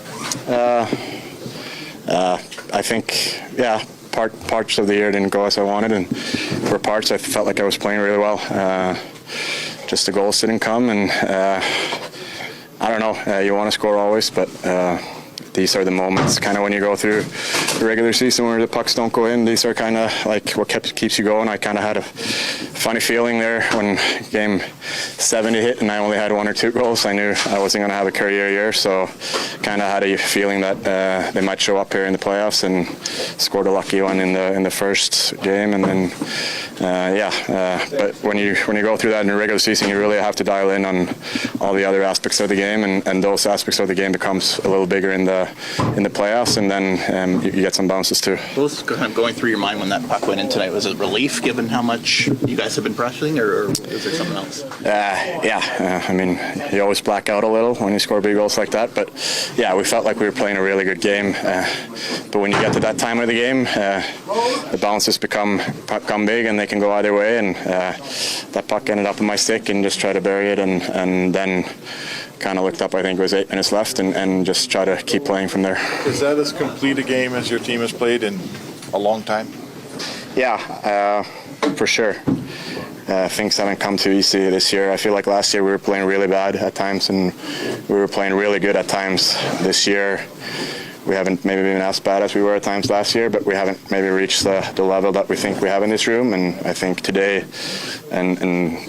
[SPEAKER 6] I think, parts of the year didn't go as I wanted, and for parts I felt like I was playing really well. Just the goals didn't come, and I don't know, you want to score always, but these are the moments kind of when you go through the regular season where the pucks don't go in. These are kind of like what keeps you going. I kind of had a funny feeling there when game 70 hit and I only had 1 or 2 goals. I knew I wasn't going to have a career year, so kind of had a feeling that they might show up here in the playoffs, and scored a lucky one in the first game, and then but when you go through that in the regular season, you really have to dial in on all the other aspects of the game, and those aspects of the game becomes a little bigger in the playoffs, and then you get some bounces too.
[SPEAKER 7] What was kind of going through your mind when that puck went in tonight? Was it relief given how much you guys have been pressuring, or is there something else?
[SPEAKER 6] I mean, you always black out a little when you score big goals like that, but we felt like we were playing a really good game, but when you get to that time of the game, the bounces become big, and they can go either way, and that puck ended up in my stick, and just tried to bury it, and then kind of looked up, I think it was 8 minutes left, and just try to keep playing from there.
[SPEAKER 8] Is that as complete a game as your team has played in a long time?
[SPEAKER 6] Yeah, for sure. Things haven't come too easy this year. I feel like last year we were playing really bad at times, and we were playing really good at times. This year we haven't maybe been as bad as we were at times last year, but we haven't maybe reached the level that we think we have in this room, and I think today and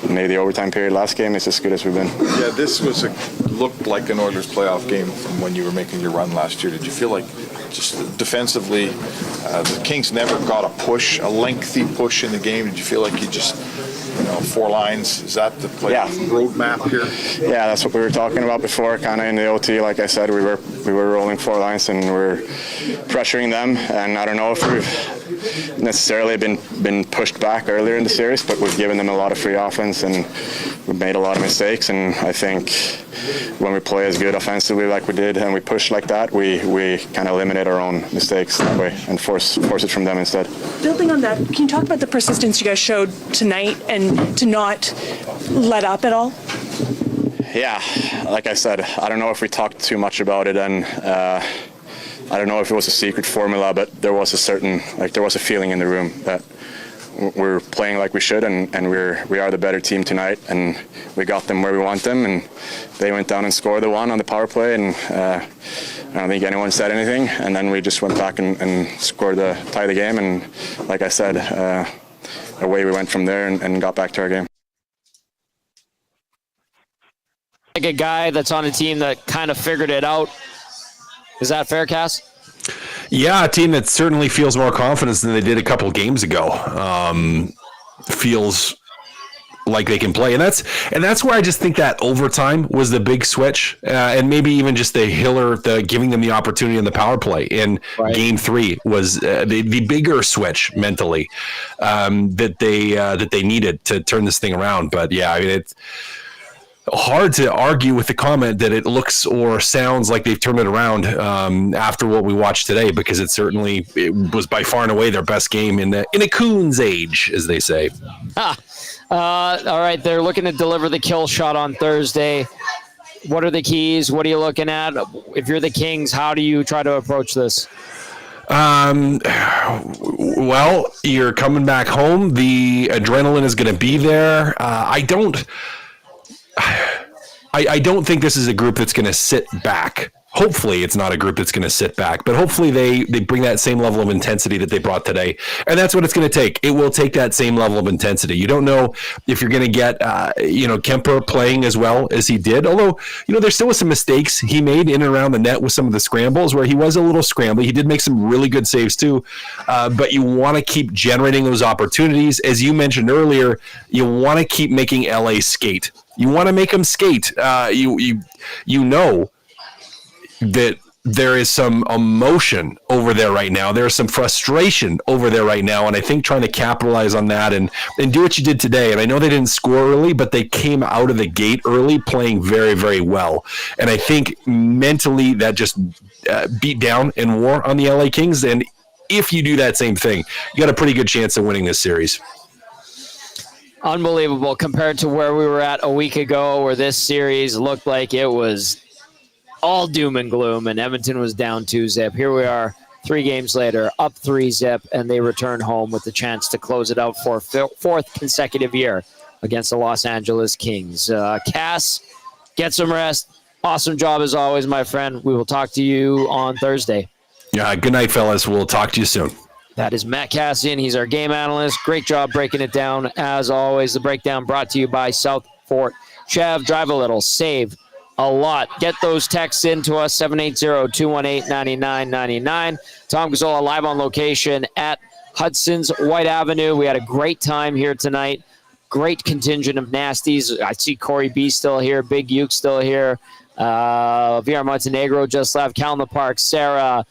[SPEAKER 6] maybe the overtime period last game is as good as we've been.
[SPEAKER 8] Yeah, this looked like an Oilers playoff game from when you were making your run last year. Did you feel like just defensively the Kings never got a lengthy push in the game? Did you feel like you just 4 lines, is that the play roadmap here? Yeah, that's what we were talking about before, kind of in the OT. Like I said, we were rolling 4 lines, and we're pressuring them, and I don't know if we've necessarily been pushed back earlier in the series, but we've given them a lot of free offense, and we've made a lot of mistakes, and I think when we play as good offensively like we did, and we push like that, we kind of eliminate our own mistakes that way and force it from them instead.
[SPEAKER 9] Building on that, can you talk about the persistence you guys showed tonight and to not let up at all?
[SPEAKER 6] Yeah, like I said, I don't know if we talked too much about it, and I don't know if it was a secret formula, but there was a feeling in the room that we're playing like we should, and we are the better team tonight, and we got them where we want them, and they went down and scored the one on the power play, and I don't think anyone said anything, and then we just went back and scored to tie the game, and like I said, away we went from there and got back to our game.
[SPEAKER 1] Like a guy that's on a team that kind of figured it out. Is that fair, Cass?
[SPEAKER 4] Yeah, a team that certainly feels more confidence than they did a couple of games ago. Feels like they can play, and that's where I just think that overtime was the big switch, and maybe even just the Hiller, giving them the opportunity in the power play in Game 3 was the bigger switch mentally that they needed to turn this thing around. But yeah, I mean, it's hard to argue with the comment that it looks or sounds like they've turned it around after what we watched today, because it was by far and away their best game in a Coons age, as they say.
[SPEAKER 1] All right, they're looking to deliver the kill shot on Thursday. What are the keys? What are you looking at? If you're the Kings, how do you try to approach this?
[SPEAKER 4] Well, you're coming back home. The adrenaline is going to be there. I don't think this is a group that's going to sit back. Hopefully it's not a group that's going to sit back, but hopefully they bring that same level of intensity that they brought today. And that's what it's going to take. It will take that same level of intensity. You don't know if you're going to get, Kemper playing as well as he did. Although, there still was some mistakes he made in and around the net with some of the scrambles where he was a little scrambly. He did make some really good saves too. But you want to keep generating those opportunities. As you mentioned earlier, you want to keep making LA skate. You want to make them skate. You know that there is some emotion over there right now. There's some frustration over there right now, and I think trying to capitalize on that and do what you did today. And I know they didn't score early, but they came out of the gate early playing very, very well. And I think mentally that just beat down and wore on the LA Kings. And if you do that same thing, you got a pretty good chance of winning this series.
[SPEAKER 1] Unbelievable compared to where we were at a week ago, where this series looked like it was all doom and gloom, and Edmonton was down 2-0. Here we are 3 games later, up 3-0, and they return home with the chance to close it out for a 4th consecutive year against the Los Angeles Kings. Cass, get some rest. Awesome job as always, my friend. We will talk to you on Thursday.
[SPEAKER 4] Yeah, good night, fellas. We'll talk to you soon.
[SPEAKER 1] That is Matt Cassian. He's our game analyst. Great job breaking it down. As always, the breakdown brought to you by South Fort Chev. Drive a little, save a lot. Get those texts into us, 780-218-9999. Tom Gazzola live on location at Hudson's White Avenue. We had a great time here tonight. Great contingent of nasties. I see Corey B still here, Big Uke still here. VR Montenegro just left. Cal in the Park, Sarah,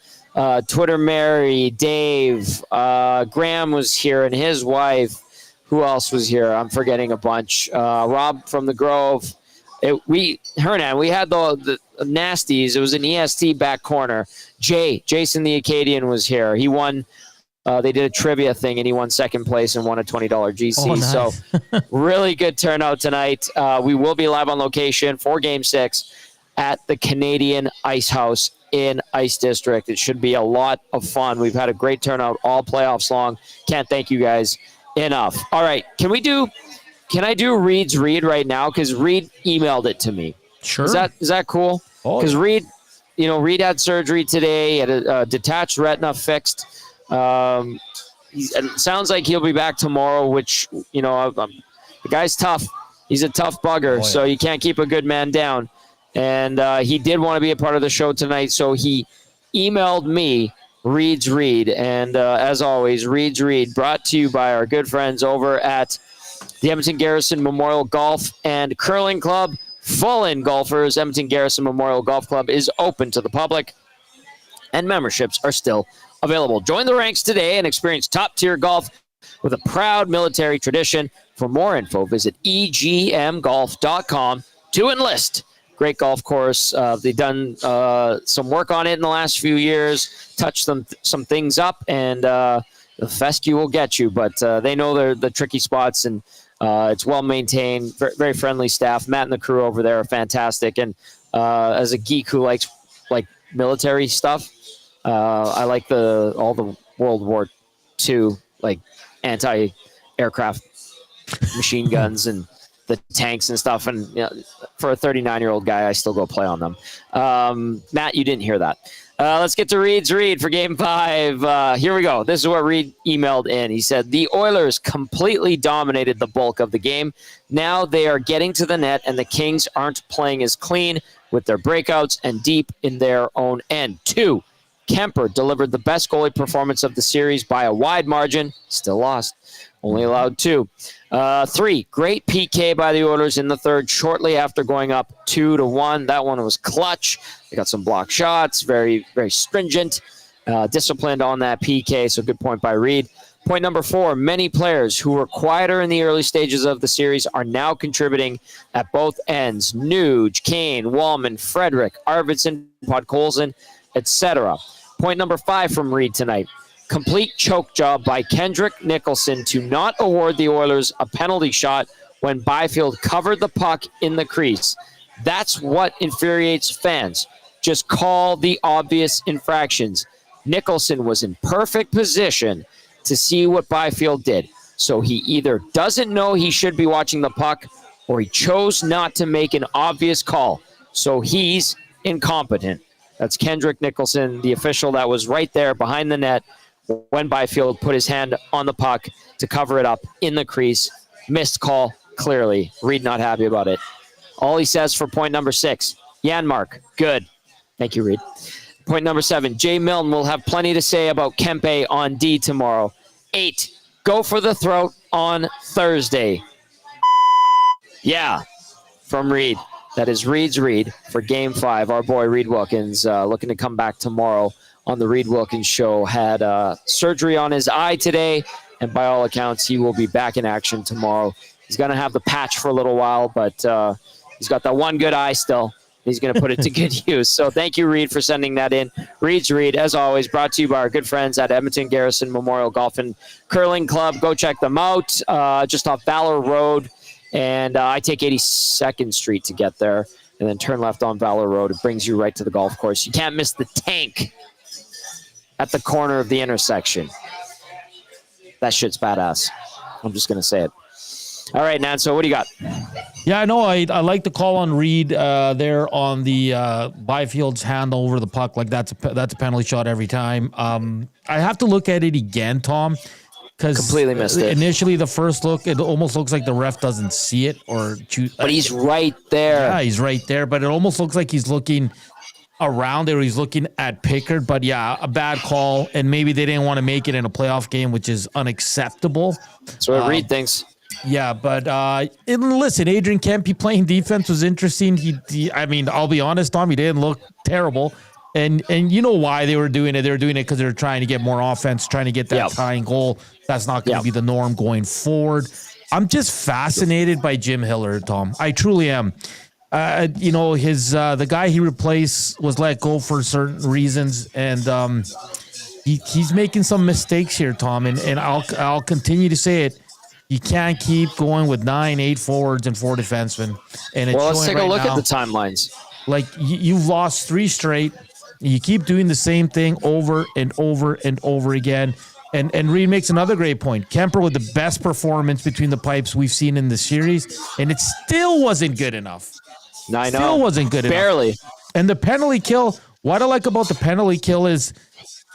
[SPEAKER 1] Twitter Mary, Dave, Graham was here and his wife. Who else was here? I'm forgetting a bunch. Rob from the Grove. Hernan, we had the nasties. It was an EST back corner. Jason the Acadian was here. He won. They did a trivia thing, and he won 2nd place and won a $20 GC.
[SPEAKER 3] Oh, nice.
[SPEAKER 1] So really good turnout tonight. We will be live on location for Game 6 at the Canadian Ice House in Ice District. It should be a lot of fun. We've had a great turnout all playoffs long. Can't thank you guys enough. All right, can I do Reed's read right now? Because Reed emailed it to me.
[SPEAKER 3] Sure.
[SPEAKER 1] Is that cool? Because Reed had surgery today, had a detached retina fixed. It sounds like he'll be back tomorrow, which, the guy's tough. He's a tough bugger, so you can't keep a good man down. And he did want to be a part of the show tonight, so he emailed me Reed's read. And as always, Reed's read brought to you by our good friends over at the Edmonton Garrison Memorial Golf and Curling Club. Full-in golfers, Edmonton Garrison Memorial Golf Club is open to the public, and memberships are still available. Join the ranks today and experience top-tier golf with a proud military tradition. For more info, visit egmgolf.com to enlist. Great golf course. They've done some work on it in the last few years, touched some things up, and the fescue will get you. But they know the tricky spots, and it's well maintained. Very, very friendly staff. Matt and the crew over there are fantastic. And as a geek who likes military stuff, I like all the World War II, like anti-aircraft machine guns and the tanks and stuff. And for a 39-year-old guy, I still go play on them. Matt, you didn't hear that. Let's get to Reed's read for Game 5. Here we go. This is what Reed emailed in. He said, the Oilers completely dominated the bulk of the game. Now they are getting to the net, and the Kings aren't playing as clean with their breakouts and deep in their own end. 2, Kemper delivered the best goalie performance of the series by a wide margin. Still lost. Only allowed 2. 3, great PK by the Oilers in the third, shortly after going up 2-1. That one was clutch. They got some block shots, very, very stringent, disciplined on that PK. So good point by Reed. Point number 4, many players who were quieter in the early stages of the series are now contributing at both ends. Nuge, Kane, Wallman, Frederick, Arvidsson, Podkolzin, etc. Point number 5 from Reed tonight. Complete choke job by Kendrick Nicholson to not award the Oilers a penalty shot when Byfield covered the puck in the crease. That's what infuriates fans. Just call the obvious infractions. Nicholson was in perfect position to see what Byfield did. So he either doesn't know he should be watching the puck or he chose not to make an obvious call. So he's incompetent. That's Kendrick Nicholson, the official that was right there behind the net when Byfield put his hand on the puck to cover it up in the crease. Missed call, clearly. Reed not happy about it. All he says for point number 6, Yanmark, good. Thank you, Reed. Point number 7, Jay Milton will have plenty to say about Kempe on D tomorrow. 8, go for the throat on Thursday. Yeah, from Reed. That is Reed's read for Game 5. Our boy Reed Wilkins looking to come back tomorrow on the Reed Wilkins Show. Had surgery on his eye today, and by all accounts, he will be back in action tomorrow. He's going to have the patch for a little while, but he's got that one good eye still. He's going to put it to good use. So thank you, Reed, for sending that in. Reed's Read, as always, brought to you by our good friends at Edmonton Garrison Memorial Golf and Curling Club. Go check them out just off Valor Road. And I take 82nd Street to get there and then turn left on Valor Road. It brings you right to the golf course. You can't miss the tank at the corner of the intersection. That shit's badass. I'm just going to say it. All right, Nan, so what do you got?
[SPEAKER 3] Yeah, I know. I like the call on Reed there on the Byfield's hand over the puck. Like that's a penalty shot every time. I have to look at it again, Tom, because
[SPEAKER 1] completely missed it.
[SPEAKER 3] Initially, the first look, it almost looks like the ref doesn't see it or choose.
[SPEAKER 1] But he's right there.
[SPEAKER 3] Yeah, he's right there. But it almost looks like he's looking around there. He's looking at Pickard. But yeah, a bad call, and maybe they didn't want to make it in a playoff game, which is unacceptable.
[SPEAKER 1] That's what Reed thinks.
[SPEAKER 3] Yeah, but listen, Adrian Kempe playing defense was interesting. He, I mean, I'll be honest, Tom, he didn't look terrible. And you know why they were doing it. They were doing it because they were trying to get more offense, trying to get that tying goal. That's not going to be the norm going forward. I'm just fascinated by Jim Hiller, Tom. I truly am. You know, his the guy he replaced was let go for certain reasons, and he's making some mistakes here, Tom. And I'll continue to say it. You can't keep going with 9-8 forwards and 4 defensemen. And it's
[SPEAKER 1] let's take a look
[SPEAKER 3] now,
[SPEAKER 1] at the timelines.
[SPEAKER 3] Like you've lost 3 straight. You keep doing the same thing over and over and over again. And Reed makes another great point. Kemper with the best performance between the pipes we've seen in the series, and it still wasn't good enough.
[SPEAKER 1] I know.
[SPEAKER 3] Still wasn't good enough.
[SPEAKER 1] Barely.
[SPEAKER 3] And the penalty kill, what I like about the penalty kill is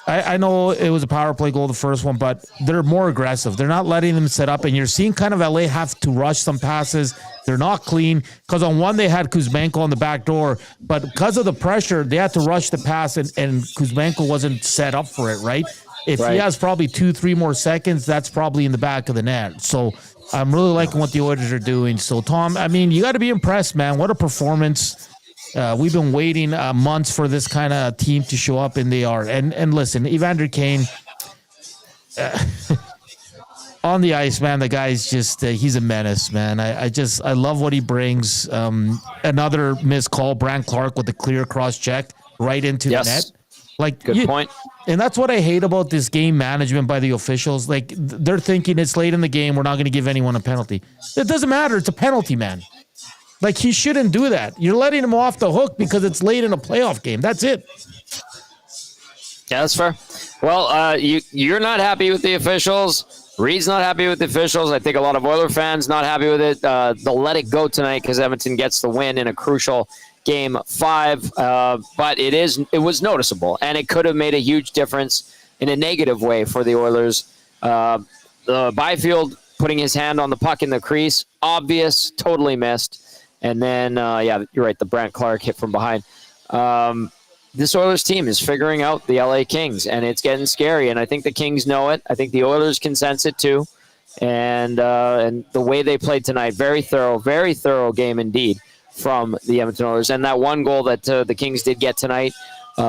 [SPEAKER 3] I know it was a power play goal, the first one, but they're more aggressive. They're not letting them set up, and you're seeing kind of LA have to rush some passes. They're not clean because on one they had Kuzmenko on the back door, but because of the pressure, they had to rush the pass, and Kuzmenko wasn't set up for it, right? If he has probably 2-3 more seconds, that's probably in the back of the net. So I'm really liking what the Oilers are doing. So, Tom, I mean, you got to be impressed, man. What a performance. We've been waiting months for this kind of team to show up, and they are. And listen, Evander Kane, on the ice, man, the guy's just, he's a menace, man. I love what he brings. Another missed call, Brant Clark with the clear cross check right into the net. Like,
[SPEAKER 1] good point.
[SPEAKER 3] And that's what I hate about this game management by the officials. Like, they're thinking it's late in the game, we're not going to give anyone a penalty. It doesn't matter. It's a penalty, man. Like, he shouldn't do that. You're letting him off the hook because it's late in a playoff game. That's it.
[SPEAKER 1] Yeah, that's fair. Well, you're not happy with the officials. Reed's not happy with the officials. I think a lot of Oiler fans not happy with it. They'll let it go tonight because Edmonton gets the win in a crucial Game 5. But it was noticeable, and it could have made a huge difference in a negative way for the Oilers. Byfield putting his hand on the puck in the crease, obvious, totally missed. And then, you're right, the Brant Clark hit from behind. This Oilers team is figuring out the LA Kings, and it's getting scary. And I think the Kings know it. I think the Oilers can sense it too. And the way they played tonight, very thorough game indeed from the Edmonton Oilers. And that one goal that the Kings did get tonight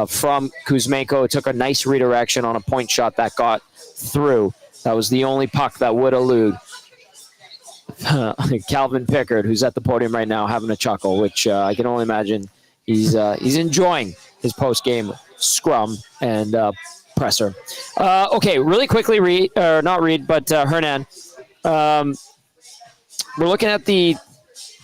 [SPEAKER 1] from Kuzmenko, took a nice redirection on a point shot that got through. That was the only puck that would elude Calvin Pickard, who's at the podium right now having a chuckle, which I can only imagine he's enjoying his post-game scrum and presser. Okay, really quickly, Hernan. We're looking at the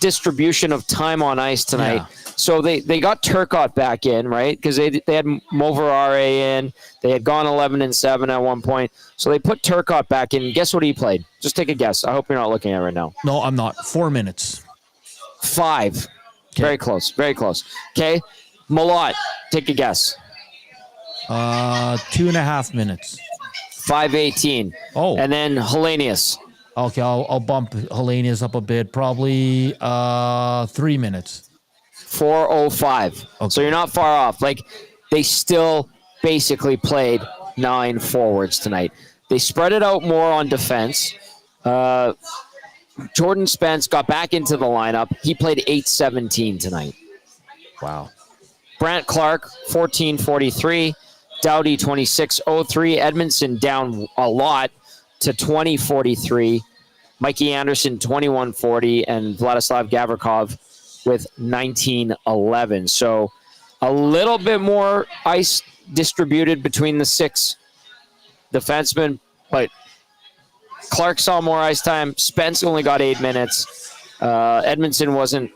[SPEAKER 1] distribution of time on ice tonight. Yeah. So they got Turcotte back in, right? Because they had Moverare in. They had gone 11-7 at one point. So they put Turcotte back in. Guess what he played? Just take a guess. I hope you're not looking at it right now.
[SPEAKER 3] No, I'm not. 4 minutes.
[SPEAKER 1] 5. Okay. Very close. Very close. Okay. Malott, take a guess.
[SPEAKER 3] 2.5 minutes.
[SPEAKER 1] 5:18.
[SPEAKER 3] Oh.
[SPEAKER 1] And then Hellenius.
[SPEAKER 3] Okay, I'll bump Hellenius up a bit. Probably 3 minutes.
[SPEAKER 1] 4:05. Okay. So you're not far off. Like, they still basically played 9 forwards tonight. They spread it out more on defense. Jordan Spence got back into the lineup. He played 8:17 tonight.
[SPEAKER 3] Wow.
[SPEAKER 1] Brant Clark, 14:43. Doughty, 26:03. Edmondson down a lot to 20:43. Mikey Anderson, 21:40. And Vladislav Gavrikov with 19:11. So a little bit more ice distributed between the 6 defensemen, but Clark saw more ice time. Spence only got 8 minutes. Edmondson wasn't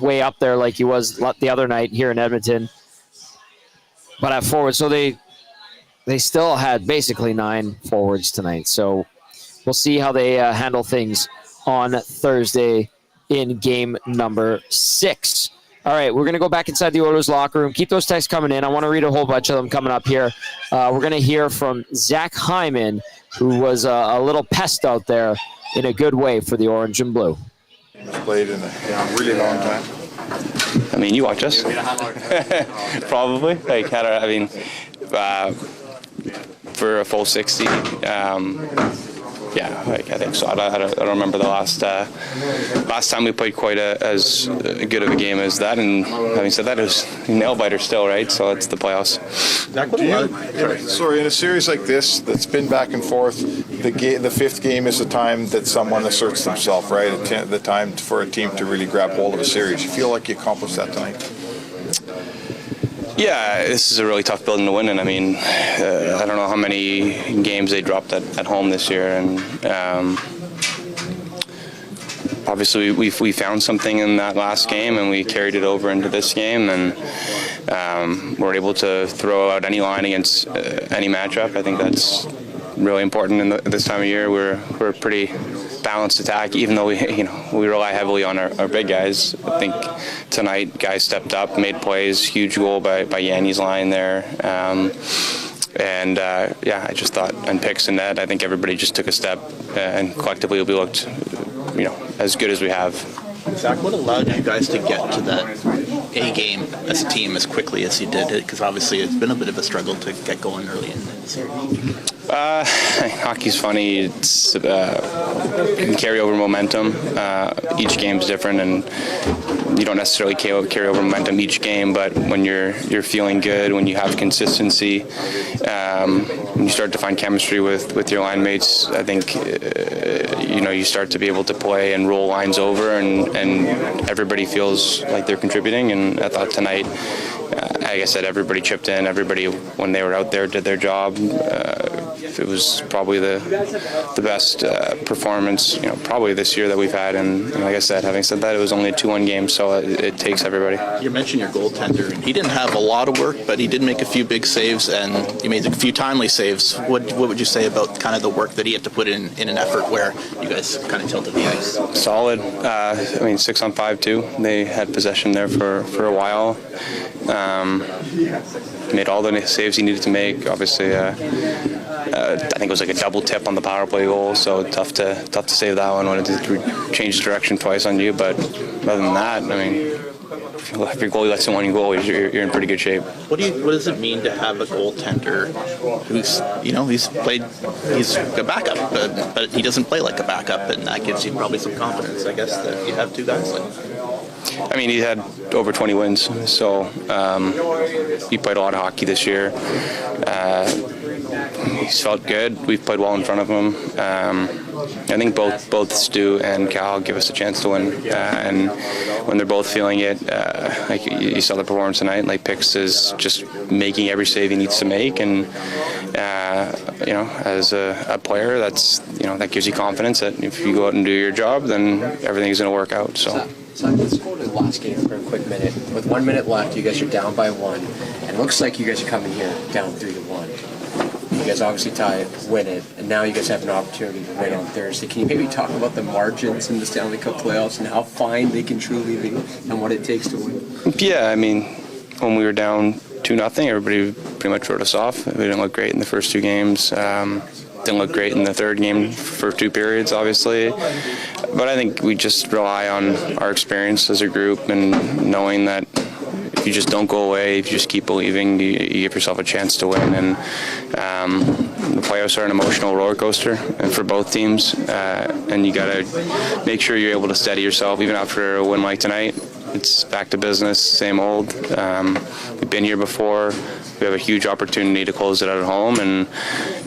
[SPEAKER 1] way up there like he was the other night here in Edmonton. But at forward, so they still had basically 9 forwards tonight. So we'll see how they handle things on Thursday in game number 6. All right, we're going to go back inside the Oilers locker room. Keep those texts coming in. I want to read a whole bunch of them coming up here. We're going to hear from Zach Hyman, who was a little pest out there in a good way for the Orange and Blue.
[SPEAKER 8] Played in a really long time.
[SPEAKER 10] I mean, you watch us. Probably. For a full 60, yeah, I think so. I don't remember the last time we played quite as good of a game as that. And having said that, it was a nail biter still, right? So it's the playoffs.
[SPEAKER 8] In a series like this that's been back and forth, the 5th game is the time that someone asserts themselves, right? The time for a team to really grab hold of a series. You feel like you accomplished that tonight?
[SPEAKER 10] Yeah, this is a really tough building to win in. I mean, I don't know how many games they dropped at home this year, and obviously we found something in that last game, and we carried it over into this game, and we're able to throw out any line against any matchup. I think that's really important in this time of year. We're pretty balanced attack, even though we rely heavily on our big guys. I think tonight guys stepped up, made plays, huge goal by Yanni's line there. I just thought on picks and net, I think everybody just took a step, and collectively we looked as good as we have.
[SPEAKER 7] Zach, what allowed you guys to get to that A game as a team as quickly as you did? Because obviously it's been a bit of a struggle to get going early in the series.
[SPEAKER 10] Hockey's funny. It's carry over momentum. Each game's different, and you don't necessarily carry over momentum each game. But when you're feeling good, when you have consistency, when you start to find chemistry with your line mates, I think you start to be able to play and roll lines over, and everybody feels like they're contributing. And I thought tonight, like I said, everybody chipped in. Everybody, when they were out there, did their job. it was probably the best performance, probably this year that we've had. And like I said, having said that, it was only a 2-1 game, so it takes everybody.
[SPEAKER 7] You mentioned your goaltender, and he didn't have a lot of work, but he did make a few big saves, and you made a few timely saves. What would you say about kind of the work that he had to put in an effort where you guys kind of tilted the ice?
[SPEAKER 10] Solid. 6-on-5 too. They had possession there for a while. Made all the saves he needed to make. Obviously, I think it was like a double tip on the power play goal, so tough to save that one. Wanted to change direction twice on you, but other than that, if your goalie lets in one goal, you're in pretty good shape.
[SPEAKER 7] What does it mean to have a goaltender who's he's a backup, but he doesn't play like a backup, and that gives you probably some confidence, I guess, that you have two guys like that.
[SPEAKER 10] He had over 20 wins, so he played a lot of hockey this year. He's felt good. We've played well in front of him. I think both Stu and Cal give us a chance to win, and when they're both feeling it, like you saw the performance tonight, like Pix is just making every save he needs to make, and as a player, that gives you confidence that if you go out and do your job, then everything's going to work out. So
[SPEAKER 5] let's go to the last game for a quick minute. With 1 minute left, you guys are down by 1, and it looks like you guys are coming here down 3-1. You guys obviously tie it, win it, and now you guys have an opportunity to win on Thursday. Can you maybe talk about the margins in the Stanley Cup playoffs and how fine they can truly be and what it takes to win?
[SPEAKER 10] Yeah, when we were down 2-0, everybody pretty much wrote us off. We didn't look great in the first 2 games. Didn't look great in the third game for 2 periods, obviously. But I think we just rely on our experience as a group and knowing that if you just don't go away, if you just keep believing, you give yourself a chance to win. And the playoffs are an emotional roller coaster and for both teams. And you got to make sure you're able to steady yourself, even after a win like tonight. It's back to business, same old. We've been here before. We have a huge opportunity to close it out at home, and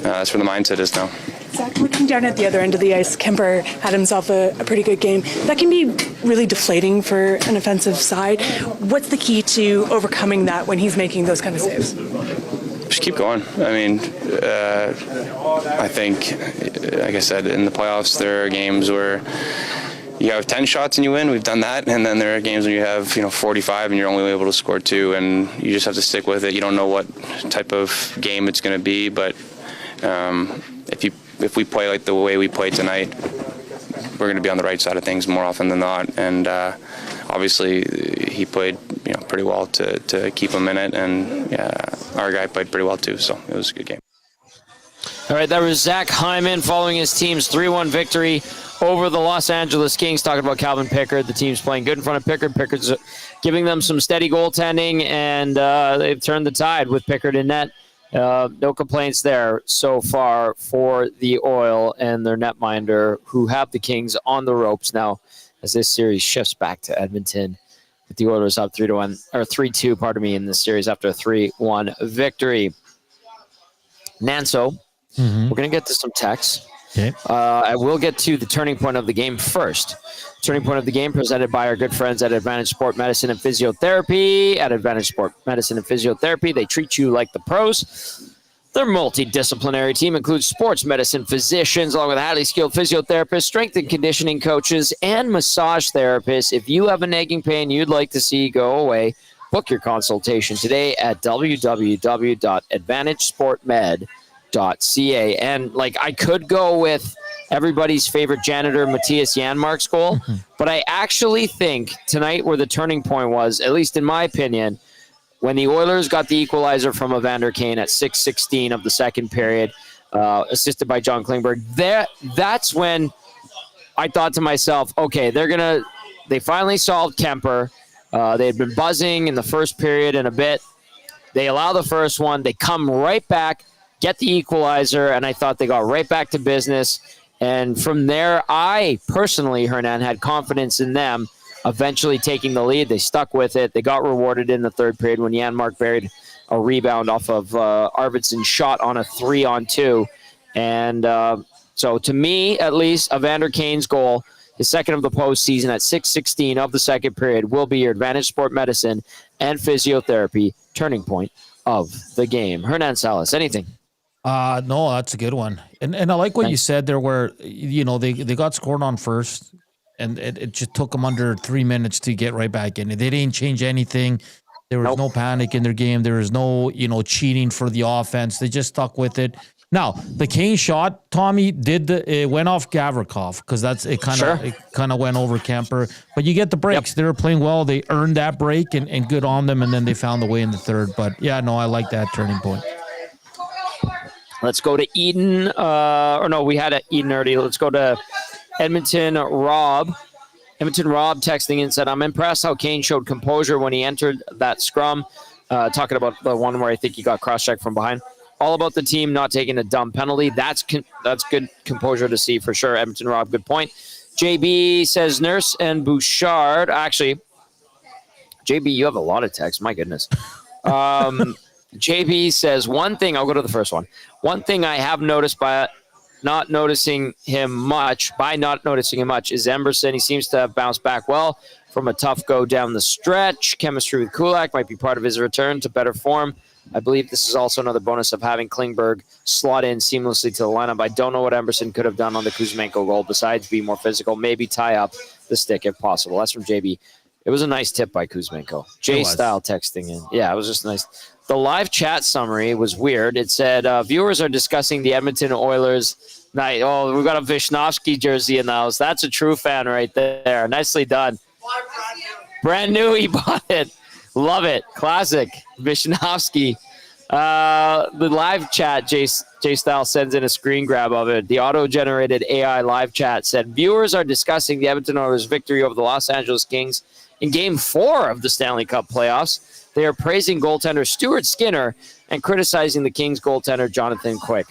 [SPEAKER 10] that's where the mindset is now.
[SPEAKER 9] Zach, looking down at the other end of the ice, Kemper had himself a pretty good game. That can be really deflating for an offensive side. What's the key to overcoming that when he's making those kind of saves?
[SPEAKER 10] Just keep going. I think, like I said, in the playoffs, there are games where you have 10 shots and you win. We've done that. And then there are games when you have 45 and you're only able to score 2, and you just have to stick with it. You don't know what type of game it's going to be, but if we play like the way we played tonight, we're going to be on the right side of things more often than not. And obviously, he played pretty well to keep him in it, and our guy played pretty well too. So it was a good game.
[SPEAKER 1] All right, that was Zach Hyman following his team's 3-1 victory over the Los Angeles Kings. Talking about Calvin Pickard. The team's playing good in front of Pickard. Pickard's giving them some steady goaltending, and they've turned the tide with Pickard in net. No complaints there so far for the Oil and their netminder, who have the Kings on the ropes now as this series shifts back to Edmonton, with the Oilers up 3-2, in this series after a 3-1 victory. Nanso, we're going to get to some texts.
[SPEAKER 3] Okay.
[SPEAKER 1] I will get to the turning point of the game first. Turning point of the game presented by our good friends at Advantage Sport Medicine and Physiotherapy. At Advantage Sport Medicine and Physiotherapy, they treat you like the pros. Their multidisciplinary team includes sports medicine physicians, along with highly skilled physiotherapists, strength and conditioning coaches, and massage therapists. If you have a nagging pain you'd like to see go away, book your consultation today at www.advantagesportmed.ca. And I could go with everybody's favorite janitor, Mattias Janmark's goal, but I actually think tonight where the turning point was, at least in my opinion, when the Oilers got the equalizer from Evander Kane at 6:16 of the second period, assisted by John Klingberg, that's when I thought to myself, okay, they finally solved Kemper. They had been buzzing in the first period and a bit. They allow the first one. They come right back, get the equalizer, and I thought they got right back to business. And from there, I personally, Hernan, had confidence in them eventually taking the lead. They stuck with it. They got rewarded in the third period when Yanmark buried a rebound off of Arvidsson's shot on a 3-on-2. And so to me, at least, Evander Kane's goal, his second of the postseason at 6:16 of the second period, will be your Advantage Sport Medicine and Physiotherapy turning point of the game. Hernan, Salas, anything?
[SPEAKER 3] No, that's a good one. And I like what you said there where, they got scored on first and it just took them under 3 minutes to get right back in. They didn't change anything. There was no panic in their game. There was no, cheating for the offense. They just stuck with it. Now, the Kane shot, Tommy, it went off Gavrikov because it kind of went over Kemper. But you get the breaks. Yep. They were playing well. They earned that break and good on them, and then they found the way in the third. But, yeah, no, I like that turning point.
[SPEAKER 1] Let's go to Eden. We had Eden already. Let's go to Edmonton Rob. Edmonton Rob texting in said, I'm impressed how Kane showed composure when he entered that scrum. Talking about the one where I think he got cross-checked from behind. All about the team not taking a dumb penalty. That's good composure to see for sure. Edmonton Rob, good point. JB says Nurse and Bouchard. Actually, JB, you have a lot of texts. My goodness. JB says one thing. I'll go to the first one. One thing I have noticed by not noticing him much is Emberson. He seems to have bounced back well from a tough go down the stretch. Chemistry with Kulak might be part of his return to better form. I believe this is also another bonus of having Klingberg slot in seamlessly to the lineup. I don't know what Emberson could have done on the Kuzmenko goal besides be more physical, maybe tie up the stick if possible. That's from JB. It was a nice tip by Kuzmenko. J-Style texting in. Yeah, it was just nice. The live chat summary was weird. It said, viewers are discussing the Edmonton Oilers night. Oh, we've got a Vishnofsky jersey in the house. That's a true fan right there. Nicely done. Brand new. He bought it. Love it. Classic. Vishnofsky. The live chat, J-Style sends in a screen grab of it. The auto-generated AI live chat said, viewers are discussing the Edmonton Oilers' victory over the Los Angeles Kings in Game 4 of the Stanley Cup playoffs. They are praising goaltender Stuart Skinner and criticizing the Kings goaltender Jonathan Quick.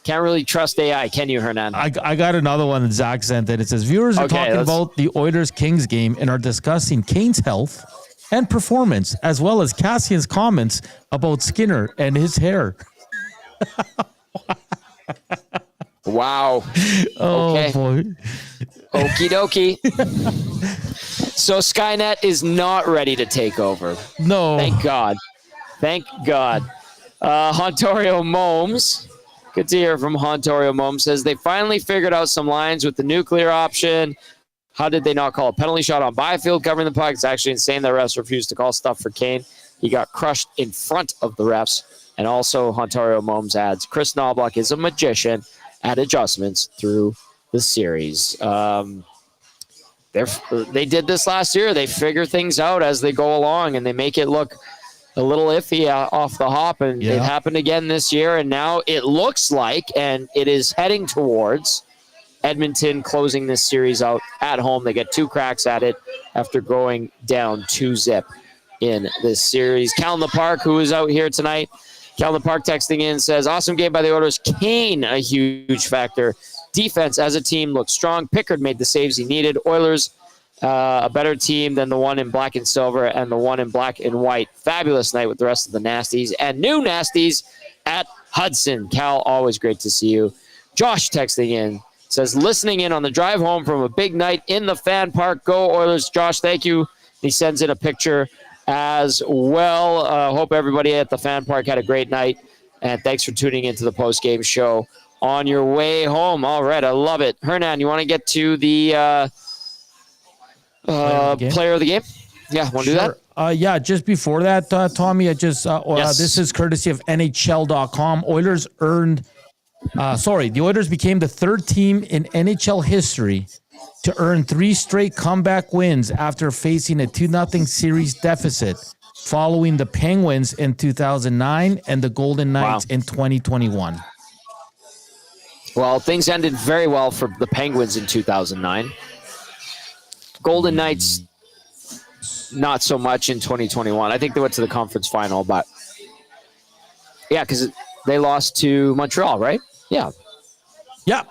[SPEAKER 1] Can't really trust AI, can you, Hernan?
[SPEAKER 3] I got another one that Zach sent in. It says, viewers are talking about the Oilers-Kings game and are discussing Kane's health and performance, as well as Cassian's comments about Skinner and his hair.
[SPEAKER 1] Wow.
[SPEAKER 3] Oh, boy.
[SPEAKER 1] Okie dokie. So Skynet is not ready to take over.
[SPEAKER 3] No.
[SPEAKER 1] Thank God. Hontorio Momes. Good to hear from Hontorio Momes. Says they finally figured out some lines with the nuclear option. How did they not call a penalty shot on Byfield covering the puck? It's actually insane that refs refused to call stuff for Kane. He got crushed in front of the refs. And also, Hontorio Momes adds, Chris Knobloch is a magician at adjustments through the series. They did this last year. They figure things out as they go along, and they make it look a little iffy off the hop. And it happened again this year, and now it looks like, and it is heading towards Edmonton closing this series out at home. They get 2 cracks at it after going down 2-0 in this series. Calvin Park, who is out here tonight, Calvin Park texting in says, awesome game by the Oilers. Kane, a huge factor. Defense as a team looked strong. Pickard made the saves he needed. Oilers, a better team than the one in black and silver and the one in black and white. Fabulous night with the rest of the Nasties and new Nasties at Hudson. Cal, always great to see you. Josh texting in says, listening in on the drive home from a big night in the fan park. Go Oilers. Josh, thank you. He sends in a picture as well. Hope everybody at the fan park had a great night. And thanks for tuning into the post-game show on your way home. All right, I love it. Hernan, you want to get to the player of the game? Yeah, want to do that?
[SPEAKER 3] Yeah, just before that, Tommy, this is courtesy of NHL.com. The Oilers became the 3rd team in NHL history to earn 3 straight comeback wins after facing a 2-0 series deficit following the Penguins in 2009 and the Golden Knights in 2021.
[SPEAKER 1] Well, things ended very well for the Penguins in 2009. Golden Knights, not so much in 2021. I think they went to the conference final, but yeah, because they lost to Montreal, right? Yeah.
[SPEAKER 3] Yeah,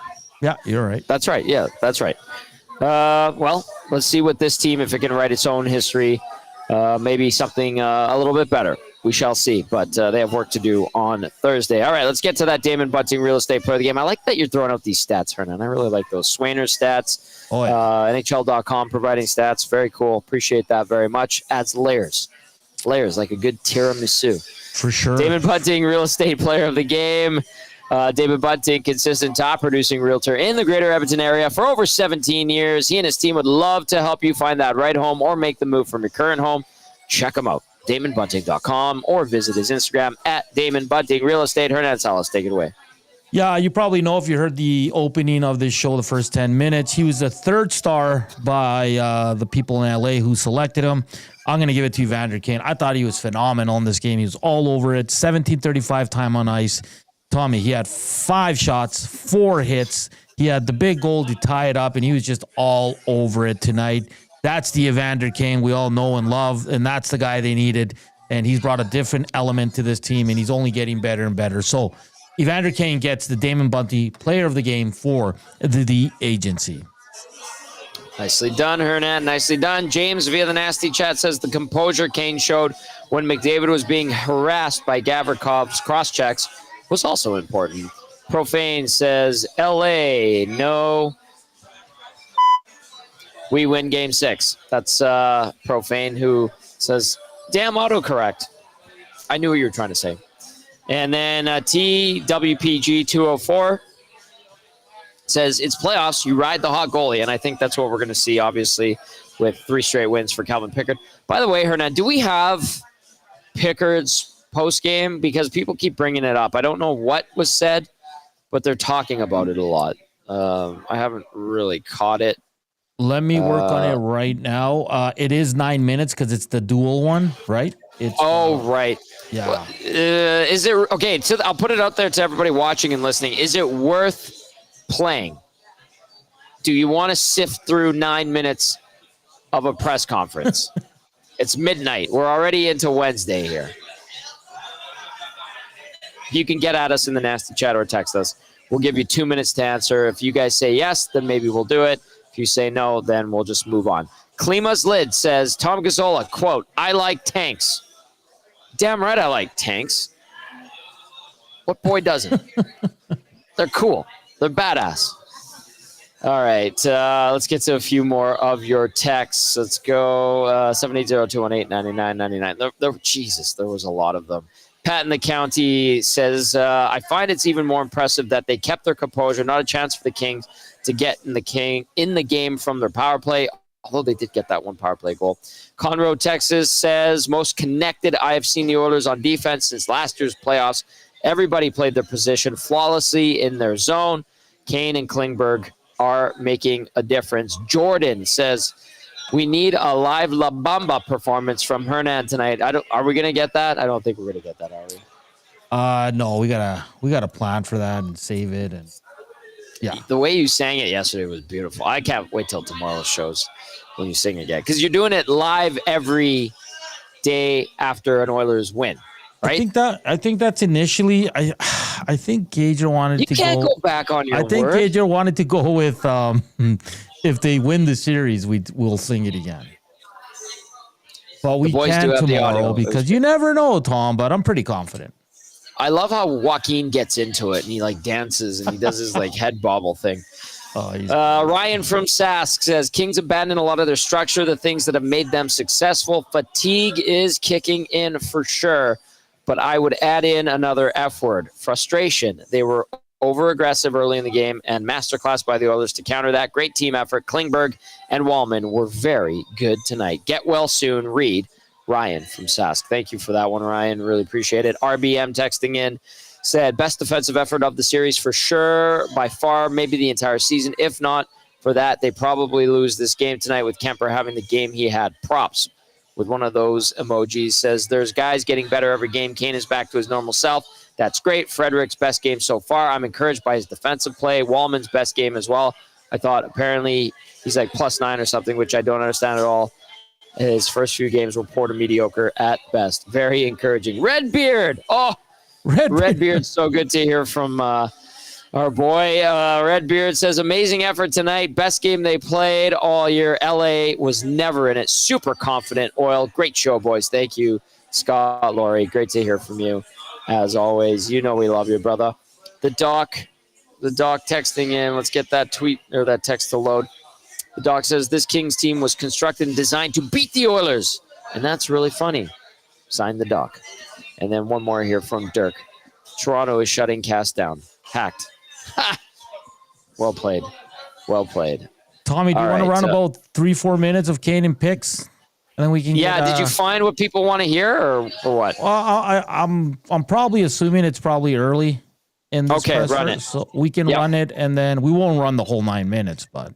[SPEAKER 3] you're right.
[SPEAKER 1] That's right. Yeah, that's right. Well, let's see what this team, if it can write its own history, maybe something a little bit better. We shall see, but they have work to do on Thursday. All right, let's get to that Damon Bunting real estate player of the game. I like that you're throwing out these stats, Hernan. I really like those. Swainer stats, NHL.com providing stats. Very cool. Appreciate that very much. Adds layers like a good tiramisu.
[SPEAKER 3] For sure.
[SPEAKER 1] David Bunting, real estate player of the game. David Bunting, consistent top-producing realtor in the greater Edmonton area for over 17 years. He and his team would love to help you find that right home or make the move from your current home. Check him out, DamonBunting.com, or visit his Instagram at Damon Bunting Real Estate. Hernan, Salas, take it away.
[SPEAKER 3] Yeah, you probably know if you heard the opening of this show, the first 10 minutes. He was the third star by the people in LA who selected him. I'm going to give it to Evander Kane. I thought he was phenomenal in this game. He was all over it. 17:35 time on ice. Tommy, he had 5 shots, 4 hits. He had the big goal to tie it up, and he was just all over it tonight. That's the Evander Kane we all know and love, and that's the guy they needed. And he's brought a different element to this team, and he's only getting better and better. So Evander Kane gets the Damon Bunty Player of the Game for the agency.
[SPEAKER 1] Nicely done, Hernan. Nicely done. James via the nasty chat says the composure Kane showed when McDavid was being harassed by Gavrikoff's cross-checks was also important. Profane says, LA, no. We win game 6. That's Profane, who says, damn autocorrect. I knew what you were trying to say. And then TWPG204 says, it's playoffs. You ride the hot goalie. And I think that's what we're going to see, obviously, with 3 straight wins for Calvin Pickard. By the way, Hernan, do we have Pickard's post-game? Because people keep bringing it up. I don't know what was said, but they're talking about it a lot. I haven't really caught it.
[SPEAKER 3] Let me work on it right now. It is 9 minutes because it's the dual one, right? It's,
[SPEAKER 1] right.
[SPEAKER 3] Yeah.
[SPEAKER 1] Is it okay? So I'll put it out there to everybody watching and listening. Is it worth playing? Do you want to sift through 9 minutes of a press conference? It's midnight. We're already into Wednesday here. You can get at us in the nasty chat or text us. We'll give you 2 minutes to answer. If you guys say yes, then maybe we'll do it. If you say no, then we'll just move on. Klima's Lid says, Tom Gazzola, quote, I like tanks. Damn right I like tanks. What boy doesn't? They're cool. They're badass. All right, let's get to a few more of your texts. Let's go 780-218-9999. Jesus, there was a lot of them. Pat in the county says, I find it's even more impressive that they kept their composure. Not a chance for the Kings to get in the game from their power play, although they did get that one power play goal. Conroe, Texas says, most connected I have seen the Oilers on defense since last year's playoffs. Everybody played their position flawlessly in their zone. Kane and Klingberg are making a difference. Jordan says, we need a live La Bamba performance from Hernan tonight. Are we going to get that? I don't think we're going to get that, are we?
[SPEAKER 3] No, we gotta plan for that and save it. And yeah,
[SPEAKER 1] the way you sang it yesterday was beautiful. I can't wait till tomorrow's shows when you sing again, because you're doing it live every day after an Oilers win, right?
[SPEAKER 3] I think that's initially. I think Gager wanted to go.
[SPEAKER 1] You can't go back on your word.
[SPEAKER 3] I think Gager wanted to go with if they win the series, we'll sing it again. But we can tomorrow because you never know, Tom. But I'm pretty confident.
[SPEAKER 1] I love how Joaquin gets into it and he like dances and he does his like head bobble thing. Ryan from Sask says Kings abandon a lot of their structure, the things that have made them successful. Fatigue is kicking in for sure, but I would add in another F word: frustration. They were over-aggressive early in the game and masterclass by the Oilers to counter that. Great team effort. Klingberg and Wallman were very good tonight. Get well soon, Reed. Ryan from Sask. Thank you for that one, Ryan. Really appreciate it. RBM texting in said, best defensive effort of the series for sure, by far, maybe the entire season. If not for that, they probably lose this game tonight with Kemper having the game he had. Props with one of those emojis. Says, there's guys getting better every game. Kane is back to his normal self. That's great. Frederick's best game so far. I'm encouraged by his defensive play. Wallman's best game as well. I thought apparently he's like +9 or something, which I don't understand at all. His first few games were poor to mediocre at best. Very encouraging. Redbeard. Oh, Redbeard's so good to hear from our boy. Redbeard says, amazing effort tonight. Best game they played all year. LA was never in it. Super confident. Oil. Great show, boys. Thank you, Scott Laurie. Great to hear from you. As always, you know we love you, brother. The doc texting in. Let's get that tweet or that text to load. The doc says, this Kings team was constructed and designed to beat the Oilers. And that's really funny. Signed the doc. And then one more here from Dirk. Toronto is shutting Cass down. Hacked. Well played. Well played.
[SPEAKER 3] Tommy, do you want to run about 3-4 minutes of Kane and picks? And then we can
[SPEAKER 1] did you find what people want to hear or what?
[SPEAKER 3] Well, I'm probably assuming it's probably early in this presser,
[SPEAKER 1] run it.
[SPEAKER 3] so we can run it, and then we won't run the whole 9 minutes, but...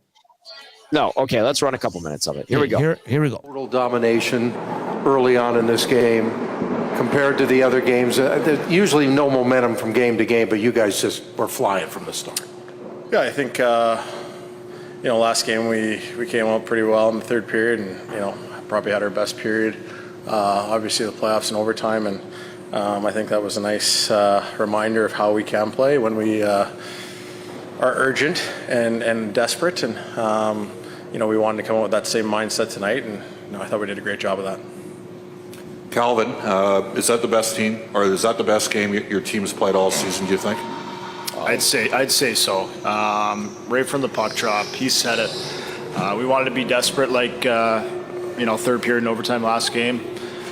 [SPEAKER 1] No, okay, let's run a couple minutes of it. Here we go.
[SPEAKER 3] Here we go.
[SPEAKER 11] Total domination early on in this game compared to the other games. There's usually no momentum from game to game, but you guys just were flying from the start.
[SPEAKER 12] Yeah, I think, last game we came out pretty well in the third period and, probably had our best period. Obviously the playoffs and overtime, and I think that was a nice reminder of how we can play when we are urgent and desperate. And, we wanted to come out with that same mindset tonight, and I thought we did a great job of that.
[SPEAKER 8] Calvin, is that the best team, or is that the best game your team's played all season, do you think?
[SPEAKER 13] I'd say so. Right from the puck drop, he said it. We wanted to be desperate, like third period and overtime last game,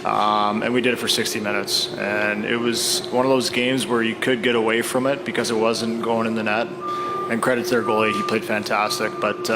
[SPEAKER 13] and we did it for 60 minutes. And it was one of those games where you could get away from it because it wasn't going in the net. And credit to their goalie, he played fantastic. But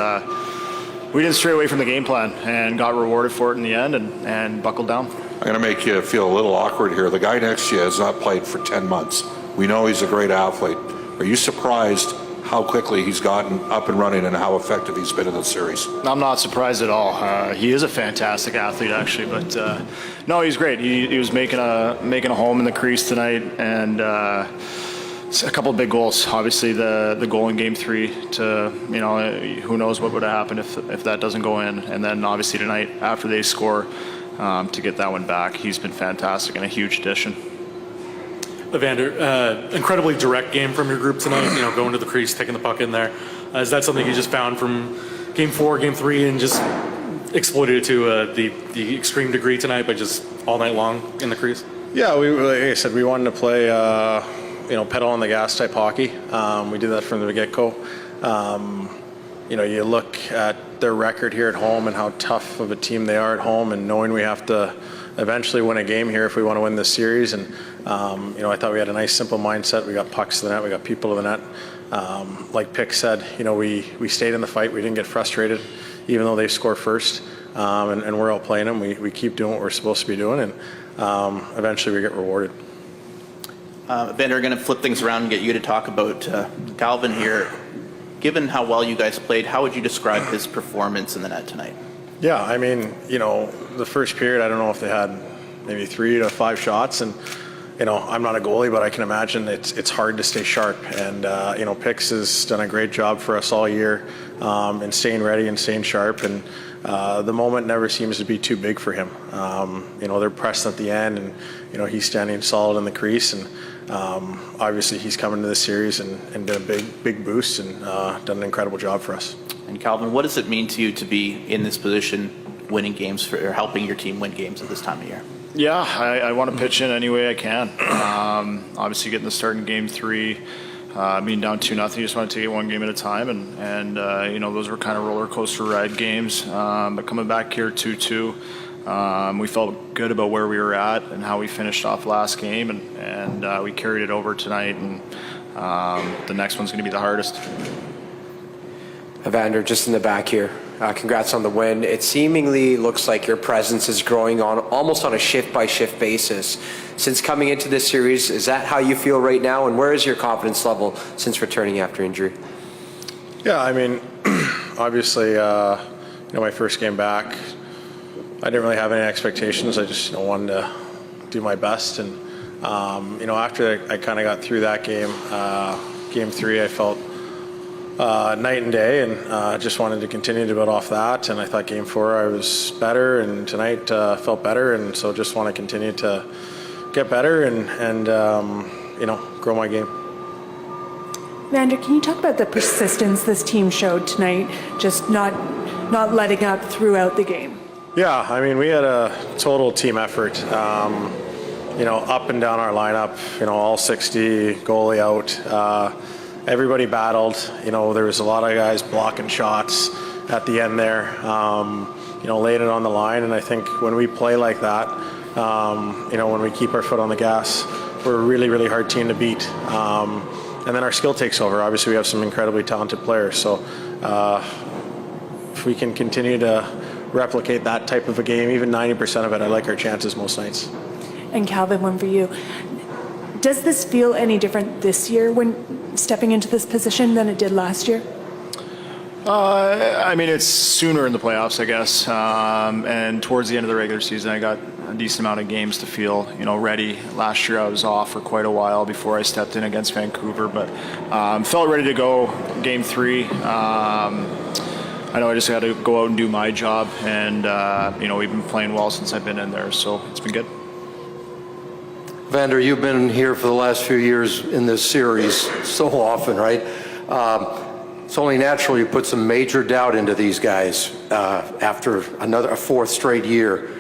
[SPEAKER 13] we didn't stray away from the game plan and got rewarded for it in the end and buckled down.
[SPEAKER 8] I'm going to make you feel a little awkward here. The guy next to you has not played for 10 months. We know he's a great athlete. Are you surprised how quickly he's gotten up and running and how effective he's been in the series?
[SPEAKER 13] I'm not surprised at all. He is a fantastic athlete, actually, but no, he's great. He was making a home in the crease tonight, and a couple of big goals. Obviously, the goal in Game 3 to who knows what would have happened if that doesn't go in, and then obviously tonight after they score to get that one back. He's been fantastic and a huge addition.
[SPEAKER 14] Evander, incredibly direct game from your group tonight, going to the crease, taking the puck in there. Is that something you just found from Game 4, Game 3, and just exploited it to the extreme degree tonight by just all night long in the crease?
[SPEAKER 12] Yeah, like I said, we wanted to play, pedal on the gas type hockey. We did that from the get-go. You look at their record here at home and how tough of a team they are at home, and knowing we have to eventually win a game here if we want to win this series. And I thought we had a nice simple mindset. We got pucks to the net, we got people to the net. Like Pick said, we stayed in the fight. We didn't get frustrated even though they scored first, and we're out playing them. We keep doing what we're supposed to be doing, and eventually we get rewarded.
[SPEAKER 7] Evander, we're going to flip things around and get you to talk about Calvin here. Given how well you guys played, how would you describe his performance in the net tonight?
[SPEAKER 12] Yeah, I mean, the first period, I don't know if they had maybe 3 to 5 shots, and I'm not a goalie, but I can imagine it's hard to stay sharp. And Pix has done a great job for us all year in staying ready and staying sharp. And the moment never seems to be too big for him. They're pressing at the end, and he's standing solid in the crease. And obviously, he's coming to this series and did a big boost and done an incredible job for us.
[SPEAKER 7] And Calvin, what does it mean to you to be in this position, winning games or helping your team win games at this time of year?
[SPEAKER 13] Yeah, I want to pitch in any way I can. Obviously, getting the start in Game 3, being down 2-0, you just want to take it one game at a time, and those were kind of roller coaster ride games. But coming back here 2-2, we felt good about where we were at and how we finished off last game, and we carried it over tonight, and the next one's going to be the hardest.
[SPEAKER 5] Evander, just in the back here, congrats on the win. It seemingly looks like your presence is growing on almost on a shift-by-shift basis. Since coming into this series, is that how you feel right now, and where is your confidence level since returning after injury?
[SPEAKER 12] Yeah, I mean, obviously, my first game back, I didn't really have any expectations. I just wanted to do my best, and after I kind of got through that game, Game 3, I felt night and day, and just wanted to continue to build off that. And I thought Game 4 I was better, and tonight felt better, and so just want to continue to get better and grow my game.
[SPEAKER 9] Evander, can you talk about the persistence this team showed tonight, just not letting up throughout the game?
[SPEAKER 12] Yeah, I mean, we had a total team effort, up and down our lineup, all 60, goalie out. Everybody battled. There was a lot of guys blocking shots at the end there, laying it on the line. And I think when we play like that, When we keep our foot on the gas, we're a really, really hard team to beat. And then our skill takes over. Obviously, we have some incredibly talented players. So if we can continue to replicate that type of a game, even 90% of it, I like our chances most nights.
[SPEAKER 9] And Calvin, one for you. Does this feel any different this year when stepping into this position than it did last year?
[SPEAKER 13] It's sooner in the playoffs, I guess. And towards the end of the regular season, I got a decent amount of games to feel, ready. Last year I was off for quite a while before I stepped in against Vancouver, but felt ready to go game 3. I know I just got to go out and do my job, and we've been playing well since I've been in there, so it's been good.
[SPEAKER 11] Evander, you've been here for the last few years in this series so often, right? It's only natural you put some major doubt into these guys after a fourth straight year.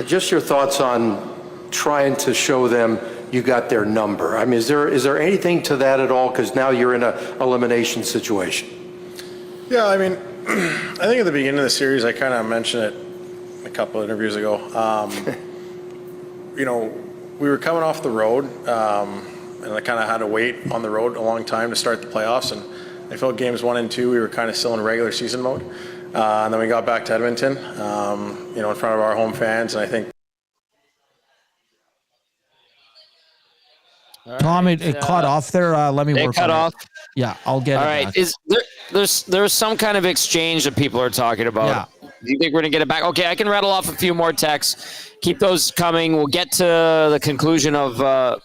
[SPEAKER 11] Just your thoughts on trying to show them you got their number. I mean, is there anything to that at all? Because now you're in an elimination situation.
[SPEAKER 12] Yeah, I think at the beginning of the series, I kind of mentioned it a couple of interviews ago. We were coming off the road, and I kind of had to wait on the road a long time to start the playoffs. And I felt games 1 and 2, we were kind of still in regular season mode. And then we got back to Edmonton, in front of our home fans. And I think.
[SPEAKER 3] Tom, it caught off there. Let me work on it. Cut off? Yeah, I'll get it.
[SPEAKER 1] All right. Back. There's some kind of exchange that people are talking about.
[SPEAKER 3] Yeah.
[SPEAKER 1] Do you think we're going to get it back? Okay, I can rattle off a few more texts. Keep those coming. We'll get to the conclusion of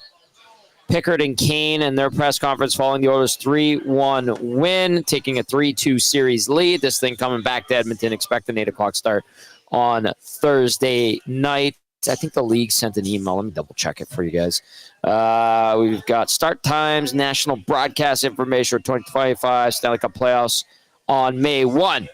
[SPEAKER 1] Pickard and Kane and their press conference following the Oilers' 3-1 win, taking a 3-2 series lead. This thing coming back to Edmonton. Expect an 8 o'clock start on Thursday night. I think the league sent an email. Let me double check it for you guys. We've got start times, national broadcast information for 2025 Stanley Cup playoffs on May 1.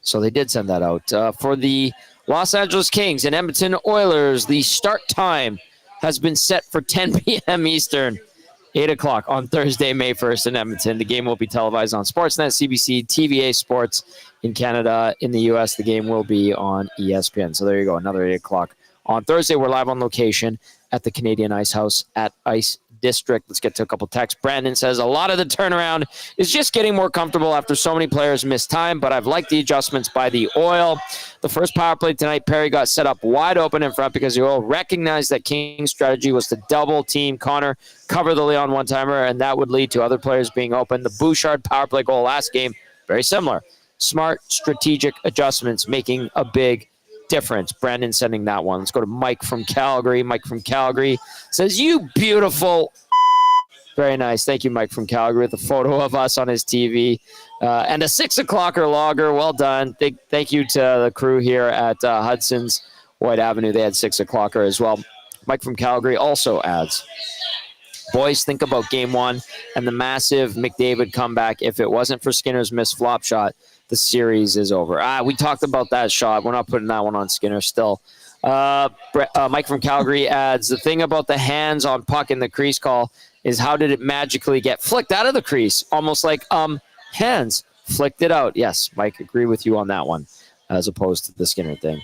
[SPEAKER 1] So they did send that out. For the Los Angeles Kings and Edmonton Oilers, the start time has been set for 10 p.m. Eastern, 8 o'clock on Thursday, May 1st in Edmonton. The game will be televised on Sportsnet, CBC, TVA Sports in Canada. In the U.S., the game will be on ESPN. So there you go, another 8 o'clock. On Thursday, we're live on location at the Canadian Ice House at Ice District. Let's get to a couple texts. Brandon says, a lot of the turnaround is just getting more comfortable after so many players missed time, but I've liked the adjustments by the Oil. The first power play tonight, Perry got set up wide open in front because the Oil recognized that King's strategy was to double team Connor, cover the Leon one-timer, and that would lead to other players being open. The Bouchard power play goal last game, very similar. Smart, strategic adjustments making a big difference. Brandon sending that one. Let's go to Mike from Calgary. Mike from Calgary says, you beautiful. Very nice. Thank you, Mike from Calgary, with a photo of us on his TV. And a 6 o'clocker logger. Well done. Thank you to the crew here at Hudson's White Avenue. They had 6 o'clocker as well. Mike from Calgary also adds, boys, think about game 1 and the massive McDavid comeback. If it wasn't for Skinner's missed flop shot, the series is over. We talked about that shot. We're not putting that one on Skinner still. Mike from Calgary adds, the thing about the hands on puck in the crease call is how did it magically get flicked out of the crease? Almost like hands flicked it out. Yes, Mike, agree with you on that one, as opposed to the Skinner thing.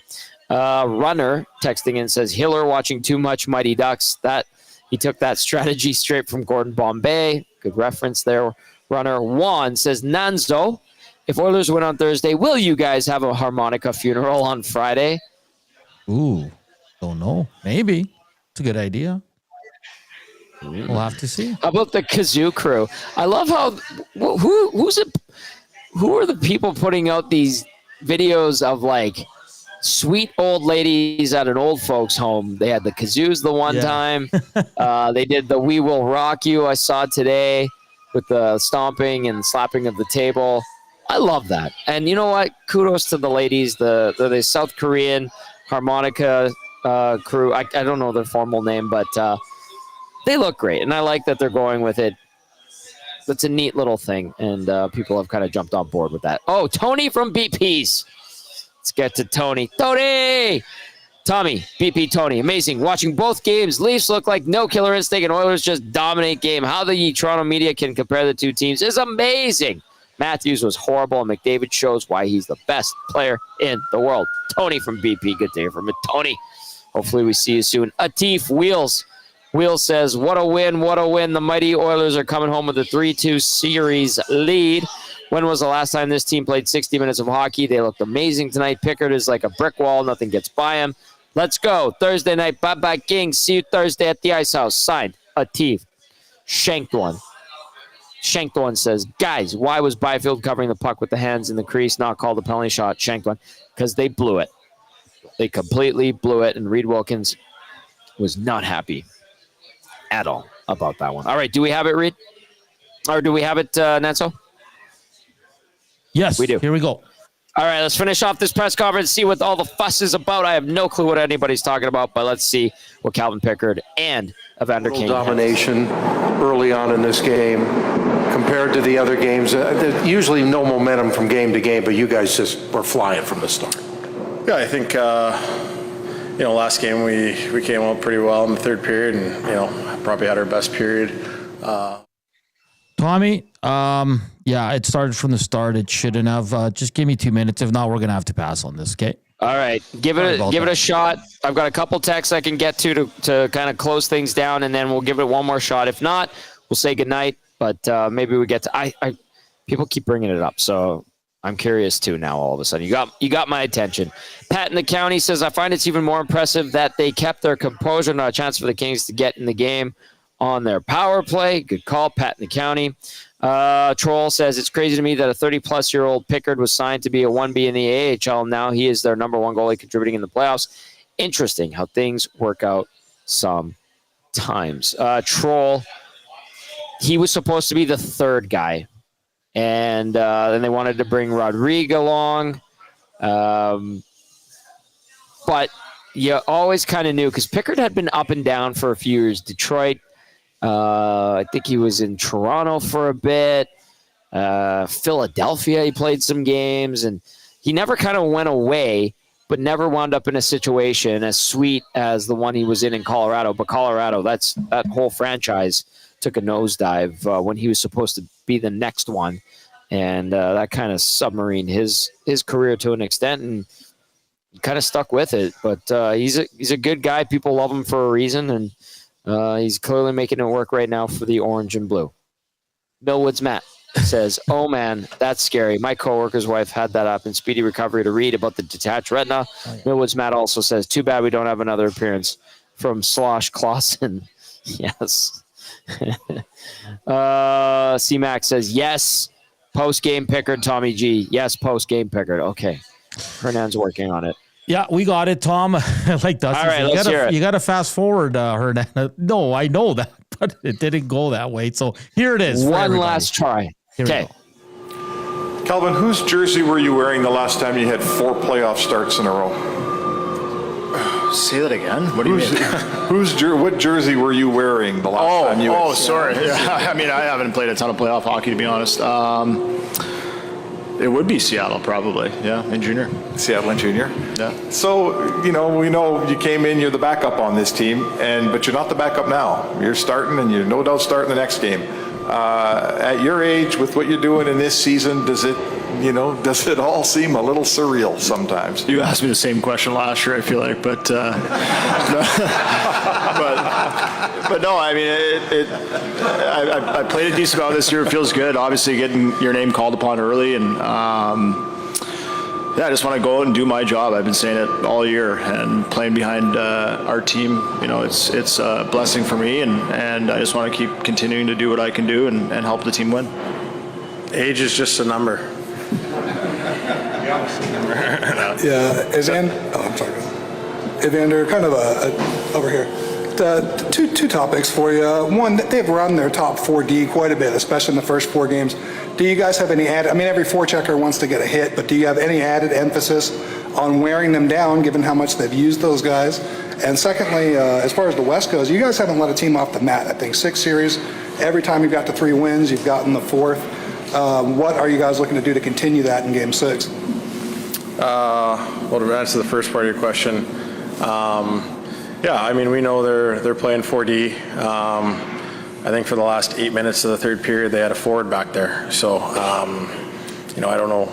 [SPEAKER 1] Runner texting in says, Hiller watching too much Mighty Ducks. That he took that strategy straight from Gordon Bombay. Good reference there. Runner Juan says, Nanzo, if Oilers win on Thursday, will you guys have a harmonica funeral on Friday?
[SPEAKER 3] Ooh, don't know. Maybe. It's a good idea. We'll have to see.
[SPEAKER 1] How about the kazoo crew? I love how who are the people putting out these videos of like sweet old ladies at an old folks home? They had the kazoos the one time. They did the We Will Rock You I saw today with the stomping and slapping of the table. I love that. And you know what? Kudos to the ladies, the South Korean harmonica crew. I don't know their formal name, but they look great. And I like that they're going with it. That's a neat little thing. And people have kind of jumped on board with that. Oh, Tony from BP's. Let's get to Tony. Tony! Tommy, BP Tony. Amazing. Watching both games, Leafs look like no killer instinct and Oilers just dominate game. How the Toronto media can compare the two teams is amazing. Matthews was horrible, and McDavid shows why he's the best player in the world. Tony from BP. Good to hear from it. Tony, hopefully we see you soon. Atif Wheels says, what a win, what a win. The mighty Oilers are coming home with a 3-2 series lead. When was the last time this team played 60 minutes of hockey? They looked amazing tonight. Pickard is like a brick wall. Nothing gets by him. Let's go. Thursday night. Bye-bye, Kings. See you Thursday at the Ice House. Signed, Atif. Shanked one says, guys, why was Byfield covering the puck with the hands in the crease, not called a penalty shot? Shanked one. Because they blew it. They completely blew it, and Reed Wilkins was not happy at all about that one. All right, do we have it, Reed? Or do we have it, Nanso?
[SPEAKER 3] Yes,
[SPEAKER 1] we do.
[SPEAKER 3] Here we go.
[SPEAKER 1] All right, let's finish off this press conference, see what all the fuss is about. I have no clue what anybody's talking about, but let's see what Calvin Pickard and Evander Kane
[SPEAKER 11] domination early on in this game compared to the other games. There's usually no momentum from game to game, but you guys just were flying from the start.
[SPEAKER 12] Yeah, I think, last game we came out pretty well in the third period and, probably had our best period.
[SPEAKER 3] Tommy, yeah, it started from the start. It shouldn't have. Just give me 2 minutes. If not, we're going to have to pass on this, okay?
[SPEAKER 1] All right, give it a shot. I've got a couple texts I can get to kind of close things down, and then we'll give it one more shot. If not, we'll say goodnight, but maybe we get to people keep bringing it up, so I'm curious too now all of a sudden. You got my attention. Pat in the county says, I find it's even more impressive that they kept their composure. Not a chance for the Kings to get in the game on their power play. Good call, Pat in the county. Troll says, it's crazy to me that a 30-plus-year-old Pickard was signed to be a 1B in the AHL. Now he is their number one goalie contributing in the playoffs. Interesting how things work out sometimes. Troll, he was supposed to be the third guy. And then they wanted to bring Rodrigo along. But you always kind of knew because Pickard had been up and down for a few years. Detroit, I think he was in Toronto for a bit. Philadelphia, he played some games. And he never kind of went away, but never wound up in a situation as sweet as the one he was in Colorado. But Colorado, that whole franchise took a nosedive when he was supposed to be the next one. And that kind of submarined his career to an extent, and he kind of stuck with it. But he's a good guy. People love him for a reason, and he's clearly making it work right now for the orange and blue. Millwood's Matt says, oh, man, that's scary. My coworker's wife had that happen. Speedy recovery to read about the detached retina. Oh, yeah. Millwood's Matt also says, too bad we don't have another appearance from Slosh Clausen. Yes. C-Max says, yes. Post-game Pickard, Tommy G. Yes, post-game Pickard. Okay. Hernan's working on it.
[SPEAKER 3] Yeah, we got it, Tom. Like Dustin.
[SPEAKER 1] All right, let's hear it.
[SPEAKER 3] You got to fast forward, Hernan. No, I know that, but it didn't go that way. So here it is.
[SPEAKER 1] One last try. Okay.
[SPEAKER 8] Calvin, whose jersey were you wearing the last time you had 4 playoff starts in a row?
[SPEAKER 13] Say that again. What do you mean?
[SPEAKER 8] What jersey were you wearing the last time you?
[SPEAKER 13] Oh, sorry. Yeah, I mean, I haven't played a ton of playoff hockey, to be honest. It would be Seattle, probably. Yeah, in junior.
[SPEAKER 8] Seattle in junior.
[SPEAKER 13] Yeah.
[SPEAKER 8] So we know you came in. You're the backup on this team, but you're not the backup now. You're starting, and you're no doubt starting the next game. At your age, with what you're doing in this season, does it all seem a little surreal sometimes?
[SPEAKER 13] You asked me the same question last year, I feel like, but no, I mean, I played a decent amount this year. It feels good. Obviously, getting your name called upon early, and I just want to go out and do my job. I've been saying it all year, and playing behind our team, it's a blessing for me, and I just want to keep continuing to do what I can do and help the team win.
[SPEAKER 12] Age is just a number.
[SPEAKER 15] Yeah, I'm sorry. Evander, kind of over here. Two topics for you. One, they've run their top 4D quite a bit, especially in the first 4 games. Do you guys have any added, I mean, every forechecker wants to get a hit, but do you have any added emphasis on wearing them down, given how much they've used those guys? And secondly, as far as the West goes, you guys haven't let a team off the mat. I think 6 series, every time you've got to 3 wins, you've gotten the 4th. What are you guys looking to do to continue that in Game 6?
[SPEAKER 12] Well, to answer the first part of your question, yeah, I mean, we know they're playing 4D. I think for the last 8 minutes of the third period, they had a forward back there. So, I don't know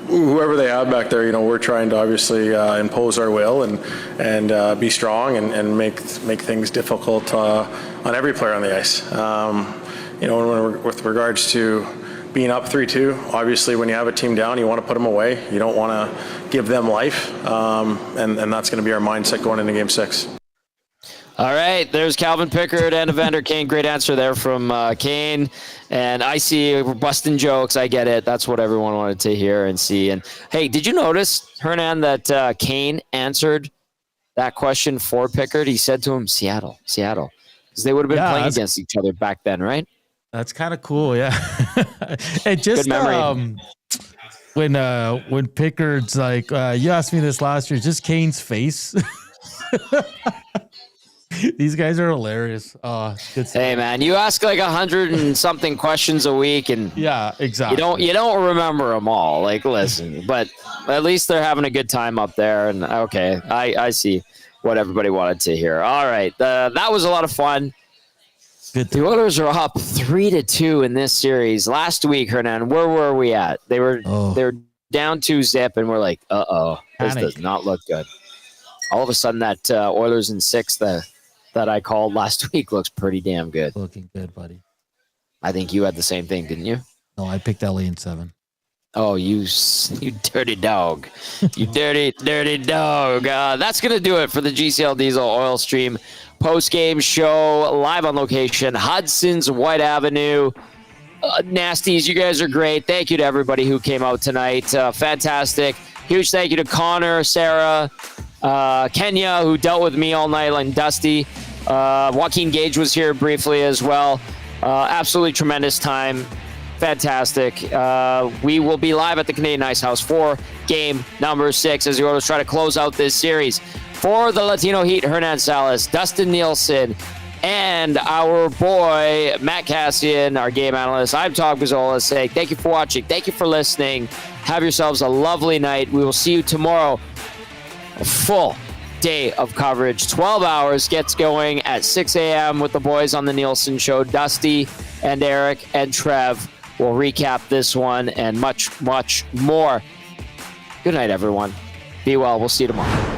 [SPEAKER 12] whoever they have back there, we're trying to obviously impose our will and be strong and make things difficult on every player on the ice. With regards to being up 3-2, obviously when you have a team down, you want to put them away. You don't want to give them life, and that's going to be our mindset going into Game 6.
[SPEAKER 1] All right, there's Calvin Pickard and Evander Kane. Great answer there from Kane. And I see we're busting jokes. I get it. That's what everyone wanted to hear and see. And, hey, did you notice, Hernan, that Kane answered that question for Pickard? He said to him, Seattle. Because they would have been playing against each other back then, right?
[SPEAKER 3] That's kind of cool, yeah. It just when Pickard's like, you asked me this last year, just Kane's face. These guys are hilarious.
[SPEAKER 1] Hey man, you ask like 100 and something questions a week, and
[SPEAKER 3] yeah, exactly.
[SPEAKER 1] You don't remember them all. Like, listen, but at least they're having a good time up there. And okay, I see what everybody wanted to hear. All right, that was a lot of fun. The Oilers are up 3-2 in this series. Last week, Hernan, where were we at? They were down 2-0, and we're like, this does not look good. All of a sudden, that Oilers in 6 that I called last week looks pretty damn good.
[SPEAKER 3] Looking good, buddy.
[SPEAKER 1] I think you had the same thing, didn't you?
[SPEAKER 3] No, I picked LA in 7.
[SPEAKER 1] Oh, you dirty dog. You dirty dog. That's going to do it for the GCL Diesel Oil Stream post-game show, live on location, Hudson's White Avenue. Nasties, you guys are great. Thank you to everybody who came out tonight. Fantastic. Huge thank you to Connor, Sarah, Kenya, who dealt with me all night, and Dusty. Joaquin Gage was here briefly as well. Absolutely tremendous time. Fantastic. We will be live at the Canadian Ice House for game number 6 as the Oilers try to close out this series. For the Latino Heat, Hernan Salas, Dustin Nielson, and our boy, Matt Cassian, our game analyst. I'm Tom Gazzola saying thank you for watching. Thank you for listening. Have yourselves a lovely night. We will see you tomorrow. A full day of coverage. 12 hours gets going at 6 a.m. with the boys on the Nielson Show. Dusty and Eric and Trev will recap this one and much, much more. Good night, everyone. Be well. We'll see you tomorrow.